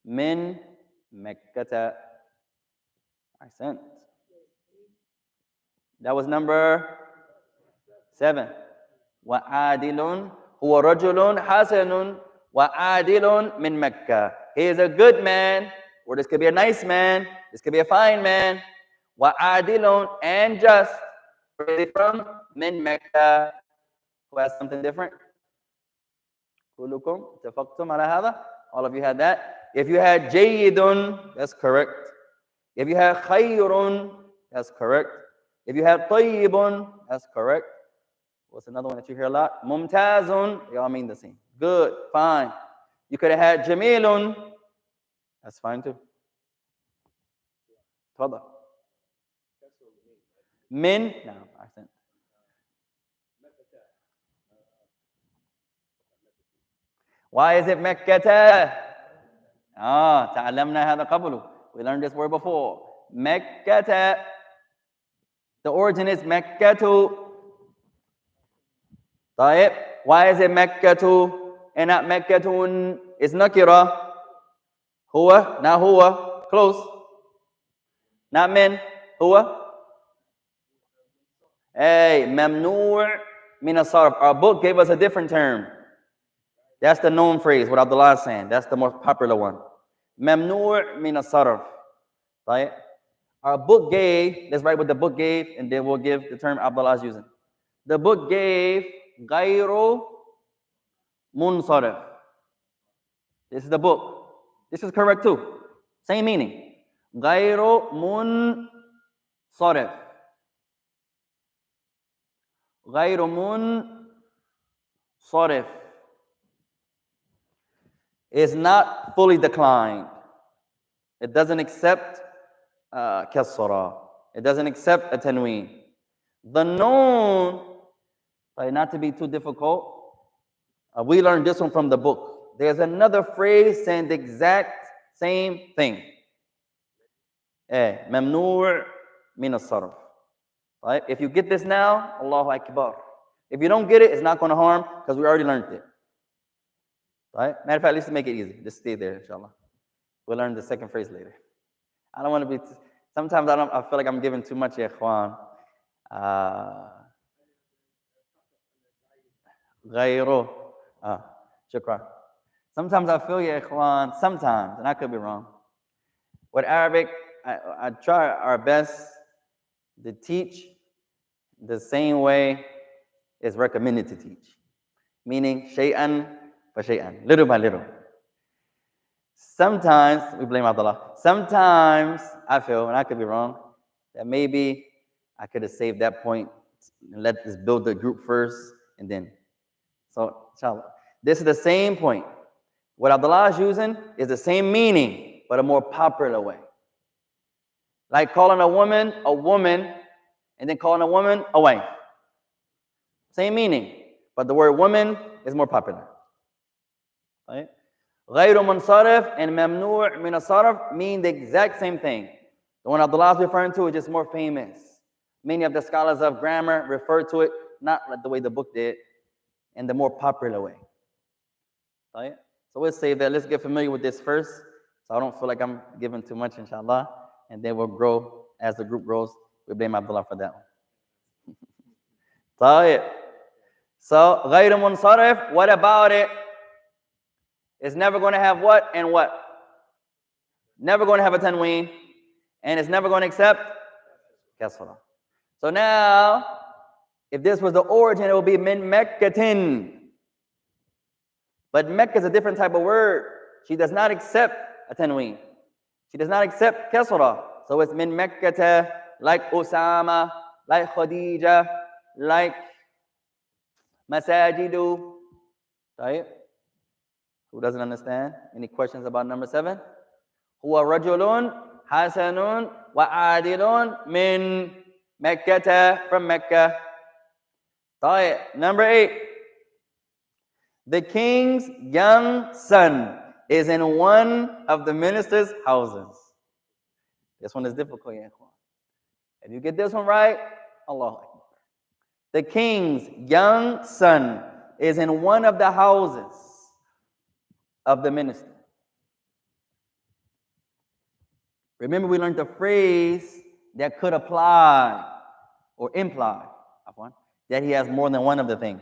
A: Min Mecca. Ahsant. That was number 7. وعادل هو رجل حسن وعادل من مكة. He is a good man, or this could be a nice man, this could be a fine man. وعادل and just. Where is he from? من Mecca. Who has something different? كلكم اتفقتم على هذا? All of you had that. If you had جيد, that's correct. If you had خير, that's correct. If you had طيب, that's correct. What's another one that you hear a lot? ممتاز. They all mean the same. Good, fine. You could have had جميل. That's fine too. تفضل. من. No, أحسن. Why is it مكة? تعلمنا هذا قبله. We learned this word before. مكة. The origin is مكة. طيب. Why is it مكة and not مكة? It's nakira. هو. Not هو. Close. Not من. هو. Hey, ممنوع من الصرف. Our book gave us a different term. That's the known phrase, what Abdullah is saying. That's the most popular one. ممنوع من الصرف. Right? Our book gave, let's write what the book gave, and then we'll give the term Abdullah is using. The book gave غير منصرف. This is the book. This is correct too. Same meaning. غير منصرف. غير منصرف is not fully declined. It doesn't accept kasra. It doesn't accept a tanween. The noun, not to be too difficult, we learned this one from the book. There's another phrase saying the exact same thing. ممنوع من الصرف. Right? If you get this now, Allahu Akbar. If you don't get it, it's not going to harm because we already learned it. Right? Matter of fact, let's make it easy. Just stay there, inshallah. We'll learn the second phrase later. I don't want to be. Sometimes I feel like I'm giving too much, ya ikhwan. غيره. Shukran. Sometimes I feel, ya ikhwan, sometimes, and I could be wrong. With Arabic, I try our best to teach the same way it's recommended to teach. Meaning, shay'an fa shay'an, little by little. Sometimes, we blame Abdullah. Sometimes I feel, and I could be wrong, that maybe I could have saved that point and let us build the group first, and then. So, inshallah. This is the same point. What Abdullah is using is the same meaning, but a more popular way. Like calling a woman, and then calling a woman a wife. Same meaning, but the word woman is more popular. Right? غير منصرف and ممنوع من الصرف mean the exact same thing. The one Abdullah is referring to is just more famous. Many of the scholars of grammar refer to it not like the way the book did, in the more popular way. Right? So we'll say that. Let's get familiar with this first, so I don't feel like I'm giving too much, inshallah, and then we'll grow as the group grows. We blame Abdullah for that one. طيب. So غير منصرف, what about it? It's never going to have what and what? Never going to have a tanween, and it's never going to accept kasra. So now, if this was the origin, it would be min Mekkatin. But Mecca is a different type of word. She does not accept a tanween. She does not accept kasra. So it's min Mekkata, like Usama, like Khadija, like Masajidu. Right? Who doesn't understand? Any questions about number 7? هو رجل حسن وعادل من مكة, from Mecca. طيب, number 8. The king's young son is in one of the minister's houses. This one is difficult, ya ikhwan. If you get this one right, Allahu Akbar. The king's young son is in one of the houses of the minister. Remember, we learned the phrase that could apply or imply that he has more than one of the things.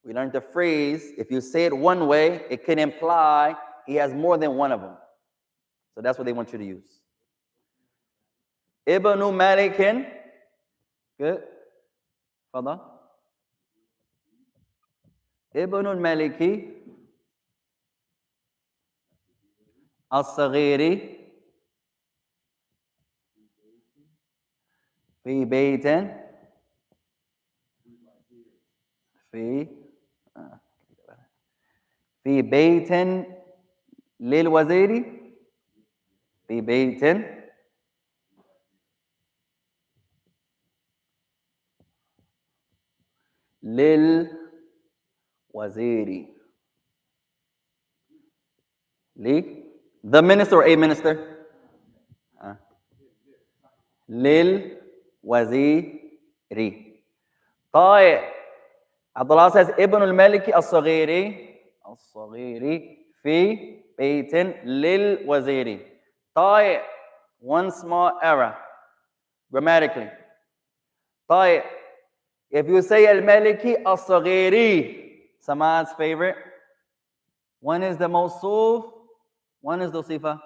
A: We learned the phrase, if you say it one way, it can imply he has more than one of them. So that's what they want you to use. Ibn Malikin. Good. Fadal. Ibn al-Maliki al-Saghiri في بيت في بيت للوزير في بيت للوزير. The minister or a minister? للوزير. طيب, Abdullah says Ibn al-Maliki al-Saghiri في بيت للوزير. طيب, one small error grammatically. طيب, if you say al-Maliki al-Saghiri, Samad's favorite, one is the mawsuf, one is the sifa.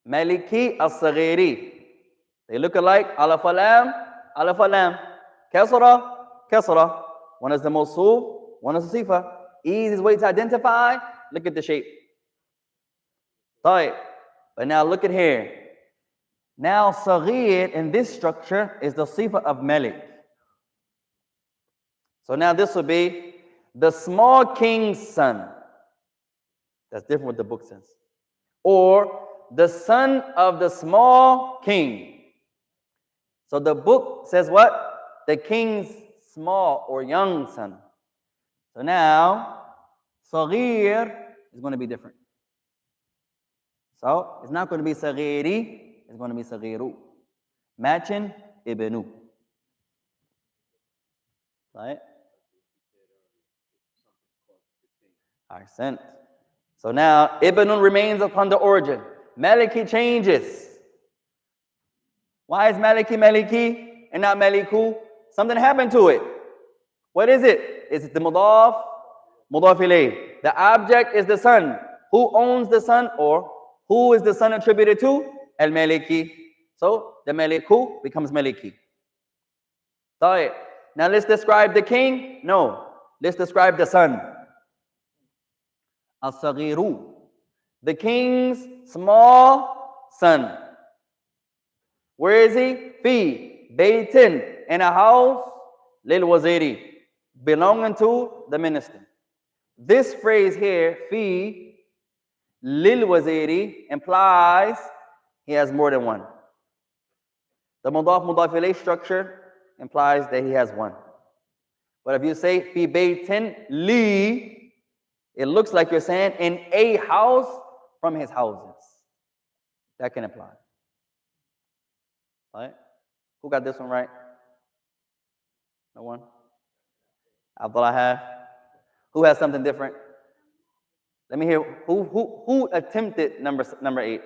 A: Maliki al-Saghiri. They look alike. Alif alam, alif alam. Kasra, kasra. One is the mawsuf, one is the sifa. Easiest way to identify, look at the shape. طيب. But now look at here. Now Saghir in this structure is the sifa of Malik. So now this will be the small king's son. That's different what the book says. Or the son of the small king. So the book says what? The king's small or young son. So now, Saghir is going to be different. So it's not going to be Saghiri, it's going to be Saghiru. Matching Ibnu. Right? Ahsant. So now Ibn remains upon the origin. Maliki changes. Why is Maliki Maliki and not Maliku? Something happened to it. What is it? Is it the mudaf? Mudaf ilayh. The object is the son. Who owns the son, or who is the son attributed to? Al-Maliki. So the Maliku becomes Maliki. Now let's describe the king. No. Let's describe the son. As-Saghiru. The king's small son. Where is he? Fi Baytin, in a house, lil waziri, belonging to the minister. This phrase here, fi lil waziri, implies he has more than one. The mudaf ilayh structure implies that he has one. But if you say fi baytin li, it looks like you're saying in a house from his houses. That can apply. Right? Who got this one right? No one? Abdullah have? Who has something different? Let me hear. Who attempted number 8?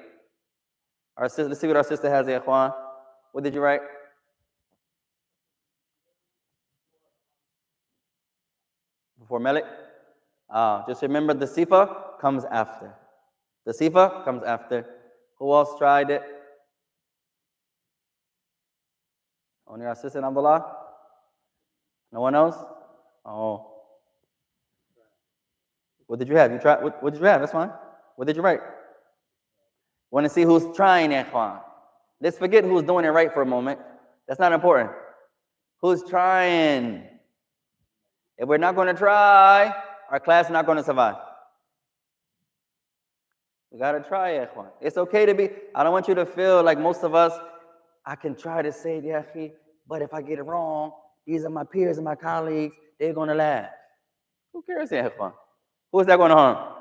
A: Our sister, let's see what our sister has here, Ikhwan. What did you write? Before Malik? Just remember the sifa comes after. The sifa comes after. Who else tried it? Only our sister Abdullah? No one else? Oh. What did you have? You tried? What did you have? That's fine. What did you write? Want to see who's trying, Ikhwan? Let's forget who's doing it right for a moment. That's not important. Who's trying? If we're not going to try, our class is not going to survive. We got to try, ikhwan. It's okay to be, I don't want you to feel like most of us, I can try to say, but if I get it wrong, these are my peers and my colleagues, they're going to laugh. Who cares, ikhwan? Who is that going to harm?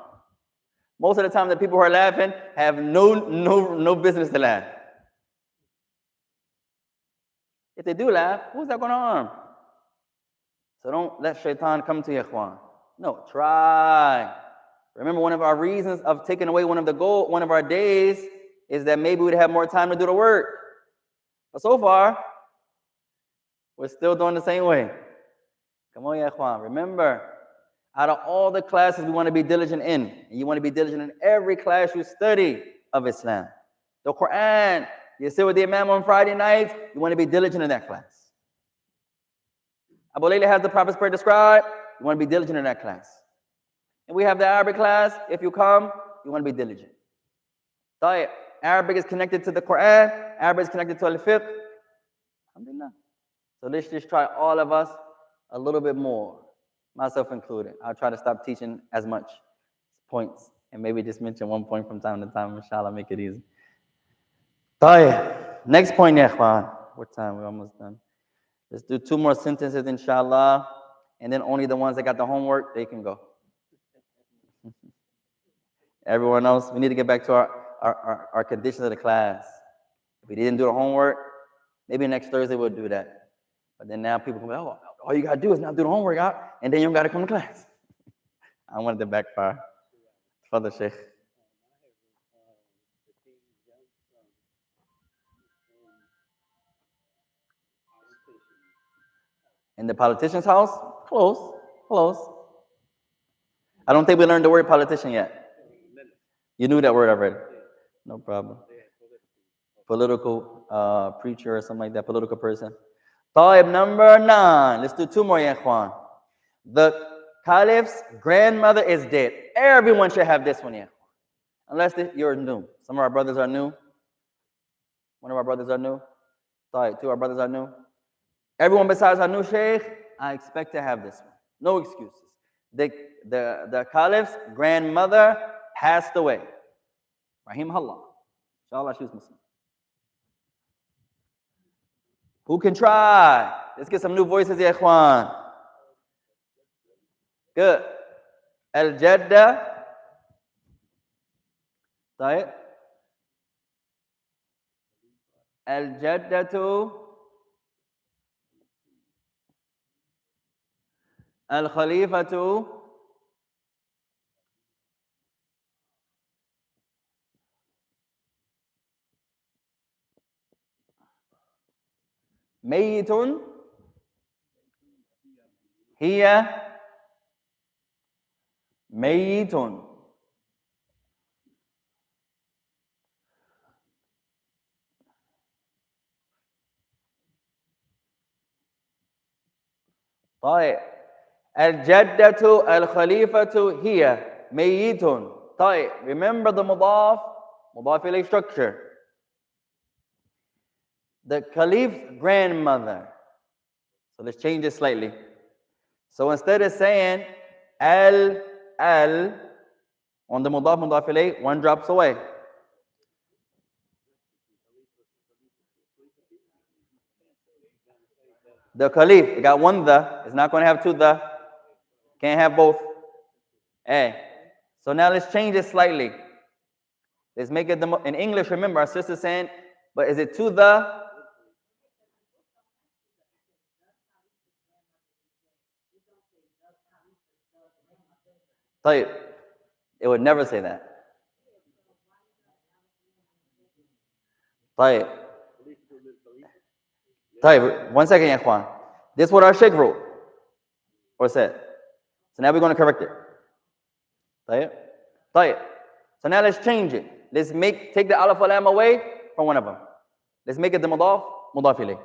A: Most of the time, the people who are laughing have no business to laugh. If they do laugh, who's that going to harm? So don't let shaitan come to you, ikhwan. No, try. Remember, one of our reasons of taking away one of our days is that maybe we'd have more time to do the work. But so far, we're still doing the same way. Come on, ya ikhwan. Remember, out of all the classes we want to be diligent in, and you want to be diligent in every class you study of Islam. The Quran, you sit with the Imam on Friday nights, you want to be diligent in that class. Abu Layla has the Prophet's prayer described, you want to be diligent in that class. And we have the Arabic class. If you come, you want to be diligent. Arabic is connected to the Quran. Arabic is connected to Al-Fiqh. Alhamdulillah. So let's just try, all of us, a little bit more, myself included. I'll try to stop teaching as much points and maybe just mention one point from time to time. Inshallah, make it easy. Next point, ya ikhwan. What time? We're almost done. Let's do 2 more sentences, inshallah. And then only the ones that got the homework, they can go. Everyone else, we need to get back to our conditions of the class. If we didn't do the homework, maybe next Thursday we'll do that. But then now people come, oh, all you got to do is not do the homework out, and then you don't got to come to class. I wanted to backfire. Father Sheikh. In the politician's house? Close. I don't think we learned the word politician yet. You knew that word already. No problem. Political preacher or something like that, political person. Taib number 9. Let's do 2 more, ya ikhwan. The caliph's grandmother is dead. Everyone should have this one, ya ikhwan. Unless you're new. Some of our brothers are new. One of our brothers are new. Taib, 2 of our brothers are new. Everyone besides our new sheikh, I expect to have this one. No excuses. The caliph's grandmother passed away. Rahimahullah. Inshallah, she was Muslim. Who can try? Let's get some new voices, ya ikhwan. Good. Al-Jadda. Right? Al-Jaddatu. Al-Khalifatu. Mayyitun. Hiya. Mayyitun. طيب الجدة الخليفة هي ميت. طيب remember the مضاف إليه structure. The caliph's grandmother. So let's change it slightly. So instead of saying al on the مضاف إليه, one drops away. The caliph, it got one the. It's not going to have 2 the. Can't have both. Hey. So now let's change it slightly. Let's make it in English. Remember, our sister's saying, but is it 2 the? طيب. It would never say that. طيب. طيب. 1 second, ya ikhwan. This is what our sheikh wrote or said. So now we're going to correct it. طيب. طيب. So now let's change it. Let's take the alif lam away from one of them. Let's make it the mudaf ilayh.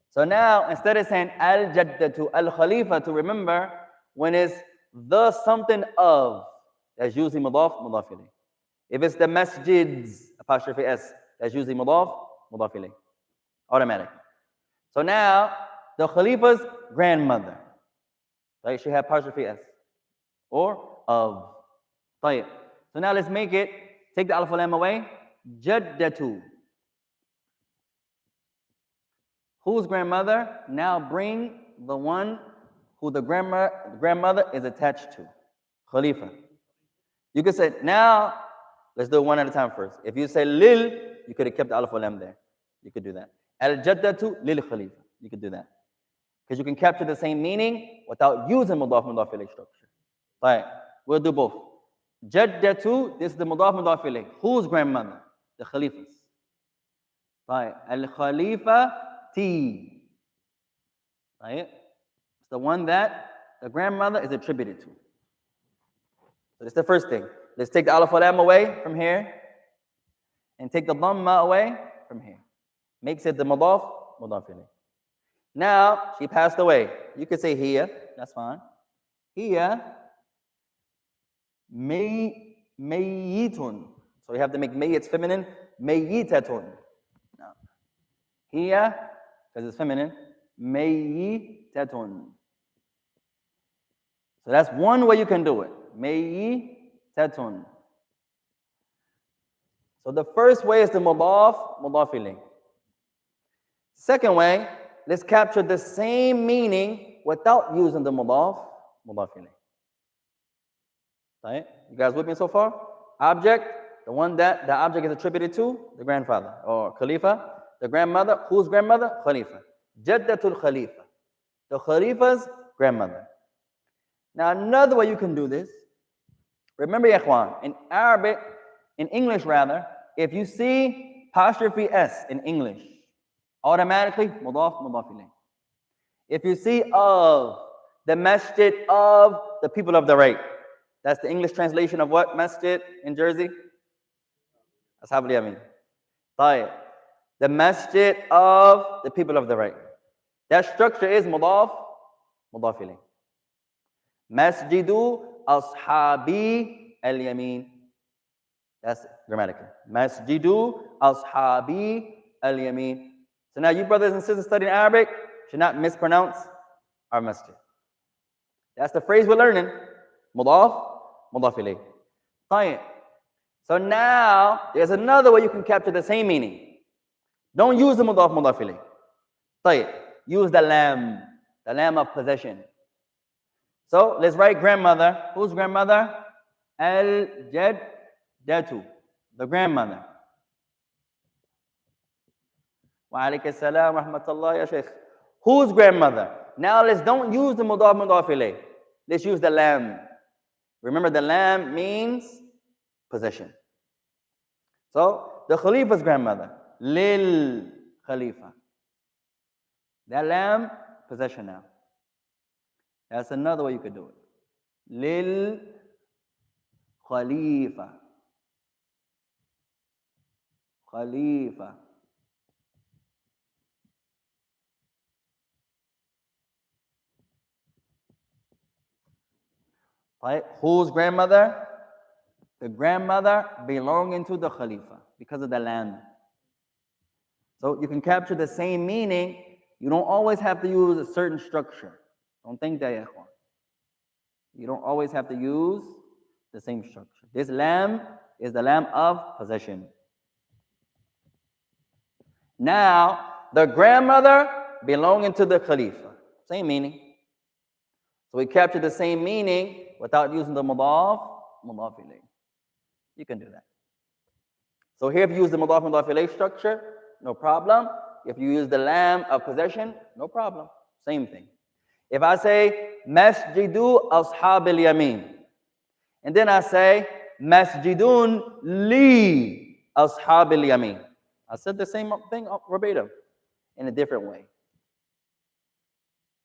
A: So now instead of saying al-jaddatu al-khalifa, to remember when it's the something of, that's usually mudaf ilayh. If it's the masjids, apostrophe s, that's usually mudaf mudaf ilayh. Automatic. So now, the Khalifa's grandmother. Right? She had apostrophe S. Or of. طيب. So now let's make it, take the alif wal lam away. Jaddatu. Whose grandmother? Now bring the one who the grandmother is attached to. Khalifa. You could say, now, let's do it one at a time first. If you say lil, you could have kept the alif wal lam there. You could do that. Al jaddatu lil khalifa. You could do that. Because you can capture the same meaning without using mudaf ilayh structure. Right. We'll do both. Jaddatu, this is the mudaf ilayh. Whose grandmother? The Khalifa's. Right. Al Khalifa T. Right. It's the one that the grandmother is attributed to. So that's the first thing. Let's take the alif wal lam away from here and take the dhamma away from here. Makes it the mudaf ilayh. Now, she passed away. You could say hiya, that's fine. Hiya mayyitun. So we have to make mayyit's feminine, mayyitatun. Now, hiya, because it's feminine, mayyitatun. So that's one way you can do it. Mayyitatun. So the first way is the mudaf ilayh. Second way, let's capture the same meaning without using the mudaf ilayh. Right? You guys with me so far? Object, the one that the object is attributed to, the grandfather or Khalifa. The grandmother, whose grandmother? Khalifa. Jaddatul Khalifa. The Khalifa's grandmother. Now another way you can do this, remember ya ikhwan, in Arabic, in English rather, if you see apostrophe S in English, automatically mudaf ilayh. If you see of, the masjid of the people of the right, that's the English translation of what masjid in Jersey? As Habul Yameen. طيب. The masjid of the people of the right. That structure is mudaf ilayh. Masjidu Ashabi Al Yameen. That's grammatical. Masjidu Ashabi Al Yameen. So now you brothers and sisters studying Arabic should not mispronounce our masjid. That's the phrase we're learning. Mudaf ilayh. طيب. So now there's another way you can capture the same meaning. Don't use the mudaf ilayh. طيب. Use the lam of possession. So let's write grandmother. Whose grandmother? Al jaddatu, the grandmother. Wa alaykum salam wa rahmatullah ya shaykh. Whose grandmother? Now don't use the mudaf ilayh. Let's use the lam. Remember the lam means possession. So the Khalifa's grandmother, lil Khalifa. That lam, possession now. That's another way you could do it. Lil Khalifa. Khalifa. Right? Whose grandmother? The grandmother belonging to the Khalifa because of the lam. So you can capture the same meaning. You don't always have to use a certain structure. Don't think that, ikhwan. You don't always have to use the same structure. This lam is the lam of possession. Now, the grandmother belonging to the Khalifa. Same meaning. So we capture the same meaning without using the mudaf ilayh. You can do that. So here if you use the mudaf ilayh structure, no problem. If you use the lam of possession, no problem. Same thing. If I say Masjidu As Habul Yameen, and then I say Masjidun li As Habul Yameen, I said the same thing verbatim in a different way.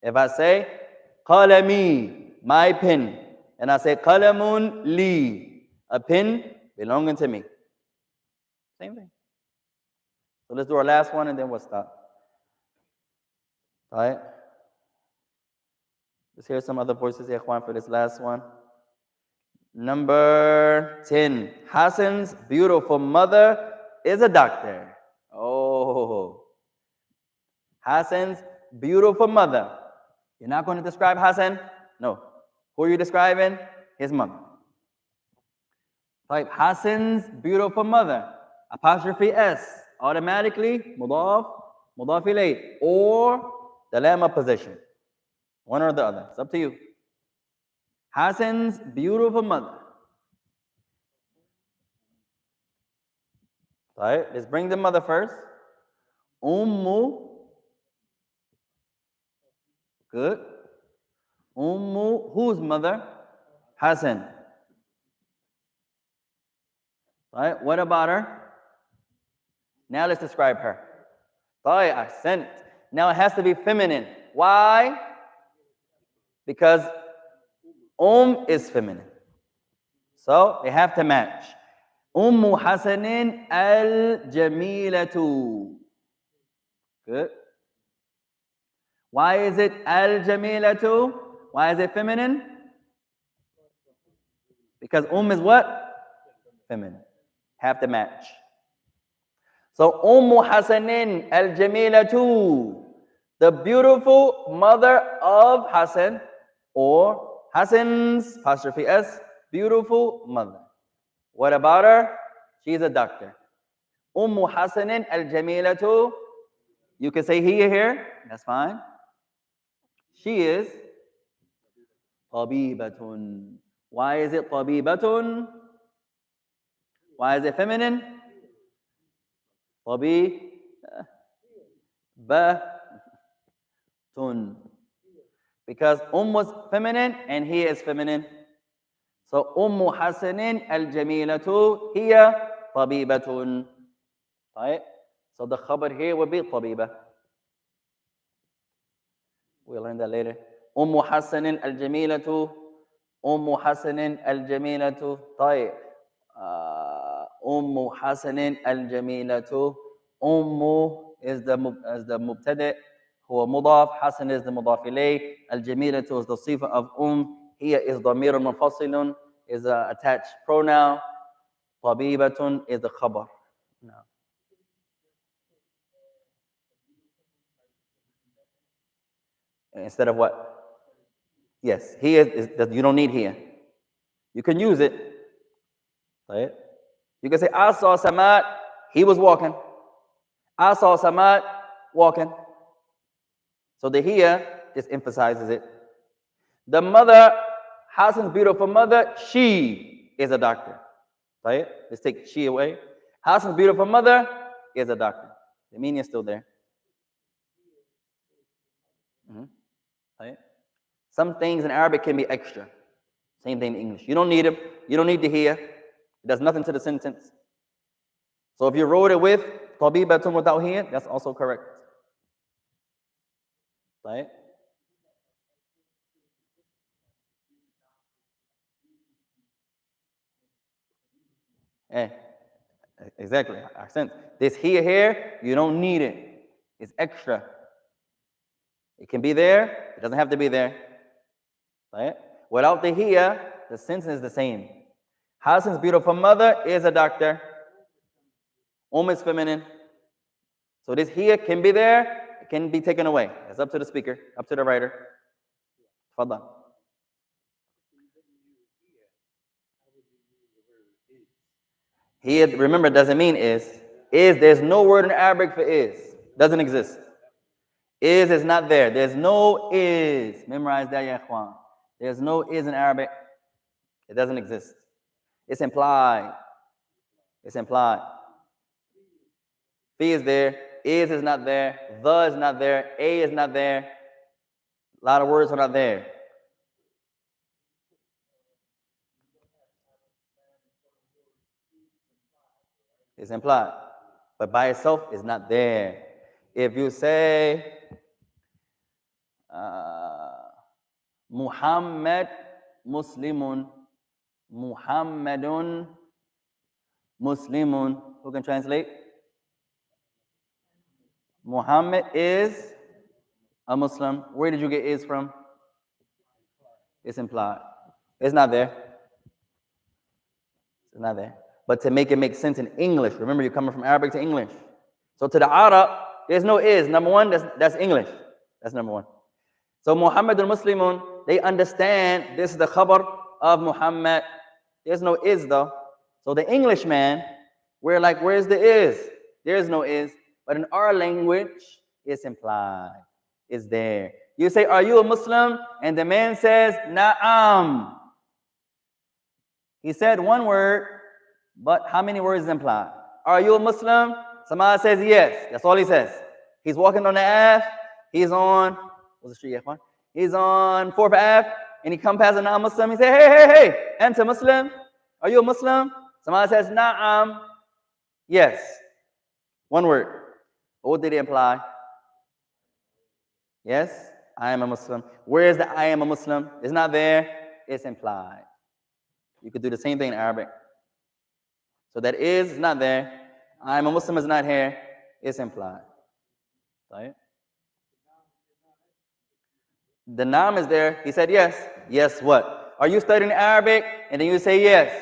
A: If I say Qalami, my pen, and I say Qalamun li, a pen belonging to me. Same thing. So let's do our last one and then we'll stop. All right. Let's hear some other voices, ikhwan, for this last one. Number 10. Hassan's beautiful mother is a doctor. Oh. Hassan's beautiful mother. You're not going to describe Hassan? No. Who are you describing? His mother. Type Hassan's beautiful mother. Apostrophe S. Automatically, mudaf, mudaf ilayh. Or the lamma position. One or the other. It's up to you. Hassan's beautiful mother. Right? Let's bring the mother first. Ummu. Good. Ummu, whose mother? Hassan. Right? What about her? Now let's describe her. Ahsant. Now it has to be feminine. Why? Because is feminine. So they have to match. Ummu Hasanin al-Jamilatu. Good. Why is it al-Jamilatu? Why is it feminine? Because is what? Feminine. Have to match. So Ummu Hasanin al-Jamilatu, the beautiful mother of Hassan, or Hassan's apostrophe S, beautiful mother. What about her? She's a doctor. Ummu Hasanin al-Jamilatu. You can say he here. That's fine. She is tabibatun. Why is it tabibatun? Why is it feminine? Tabibatun. Because was feminine and he is feminine. So Ummu Hasanin al-Jamilatu hiya tabibatun. Right? So the khabar here would be tabiba. We'll learn that later. Ummu Hasanin al-Jamilatu. Ummu Hasanin al-Jamilatu. طيب. Ummu Hasanin al-Jamilatu. Ummu is the mubtada'. هو مضاف. Hasan is the mudaf ilayh. Al-Jamilatu is the sifa of Hiya is ضمير منفصل, is a attached pronoun. طبيبة is the khabar. No. Instead of what? Yes, he is you don't need here. You can use it. Right? You can say, I saw Samad, he was walking. I saw Samad walking. So the here just emphasizes it. The mother, Hassan's beautiful mother, she is a doctor. Right? Let's take she away. Hassan's beautiful mother is a doctor. The meaning is still there. Right? Some things in Arabic can be extra. Same thing in English. You don't need them. You don't need to hear. It does nothing to the sentence. So if you wrote it with tabibatun without here, that's also correct. Right? Exactly. Accent. This here, you don't need it. It's extra. It can be there. It doesn't have to be there. Right? Without the here, the sentence is the same. Hassan's beautiful mother is a doctor. Is feminine. So this here can be there. It can be taken away. It's up to the speaker, up to the writer. Fadda. Here, remember, doesn't mean is. There's no word in Arabic for is. Doesn't exist. Is not there. There's no is. Memorize that, ya ikhwan. There's no is in Arabic. It doesn't exist. It's implied. It's implied. Fi is there. Is not there. The is not there. A is not there. A lot of words are not there. It's implied. But by itself, it's not there. If you say, Muhammad Muslimun, Muhammadun Muslimun. Who can translate? Muhammad is a Muslim. Where did you get is from? It's implied. It's not there. It's not there. But to make it make sense in English, remember you're coming from Arabic to English. So to the Arab, There's no is. Number one, that's English. That's number one. So Muhammadul Muslimun, they understand this is the khabar of Muhammad. There's no is though. So the Englishman, we're like, where's the is? There's no is. But in our language, it's implied. It's there. You say, are you a Muslim? And the man says, Na'am. He said one word, but how many words implied? Are you a Muslim? Somebody says yes. That's all he says. He's walking on the Ave. He's on, what's the street, F1? He's on 4th Ave, and he come past a non-Muslim. He says, hey, enter Muslim. Are you a Muslim? Somebody says, Na'am. Yes. One word. But what did it imply? Yes, I am a Muslim. Where is the I am a Muslim? It's not there. It's implied. You could do the same thing in Arabic. So that is not there. I am a Muslim is not here. It's implied. Right? The Naam is there. He said yes. Yes, what? Are you studying Arabic? And then you say yes.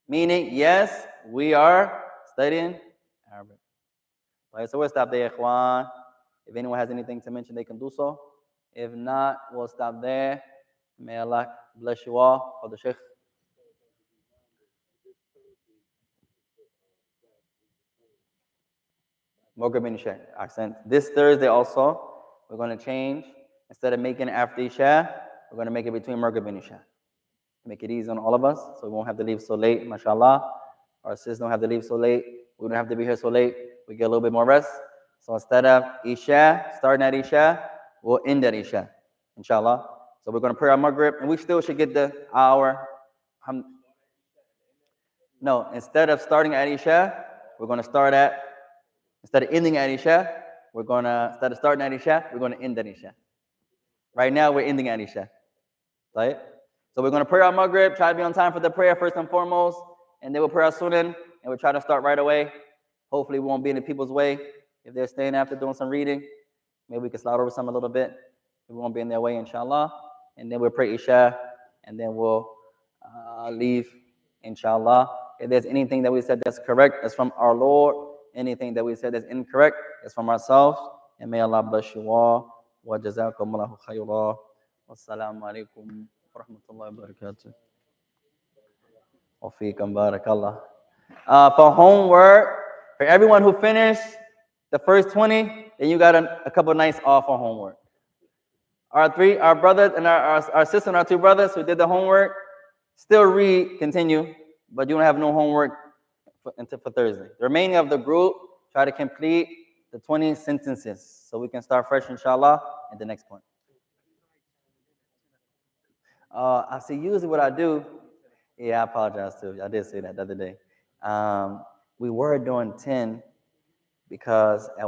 A: Meaning, yes, we are studying Arabic. Right? So we'll stop there, Ikhwan. If anyone has anything to mention, they can do so. If not, we'll stop there. May Allah bless you all. For the Sheikh. Maghrib and Isha. Accent. This Thursday also, we're going to change. Instead of making it after Isha, we're going to make it between Maghrib and Isha. Make it easy on all of us, so we won't have to leave so late, mashallah. Our sisters don't have to leave so late. We don't have to be here so late. We get a little bit more rest. So instead of Isha, starting at Isha, we'll end at Isha, inshallah. So we're going to pray our Maghrib, and we still should get the hour. No, instead of starting at Isha, we're going to start at, instead of ending at Isha, instead of starting at Isha, we're going to end at Isha. Right now, we're ending at Isha. Right? So we're going to pray our Maghrib, try to be on time for the prayer first and foremost, and then we'll pray our Sunan, and we'll try to start right away. Hopefully, we won't be in the people's way. If they're staying after doing some reading, maybe we can slide over some a little bit. We won't be in their way, inshallah. And then we'll pray Isha, and then we'll leave, inshallah. If there's anything that we said that's correct, that's from our Lord. Anything that we said that's incorrect, that's from ourselves. And may Allah bless you all. Wa jazakumullahu khayra. Wassalamu alaikum wa rahmatullahi wa barakatuh. Wa feekum barakallah. For homework, for everyone who finished the first 20, then you got a couple of nights off for homework. Our brothers and our sister and our two brothers who did the homework, still continue, but you don't have no homework until for Thursday. The remaining of the group, try to complete the 20 sentences so we can start fresh, inshallah, at the next point. I see usually what I do, I apologize too. I did say that the other day. We were doing 10 because at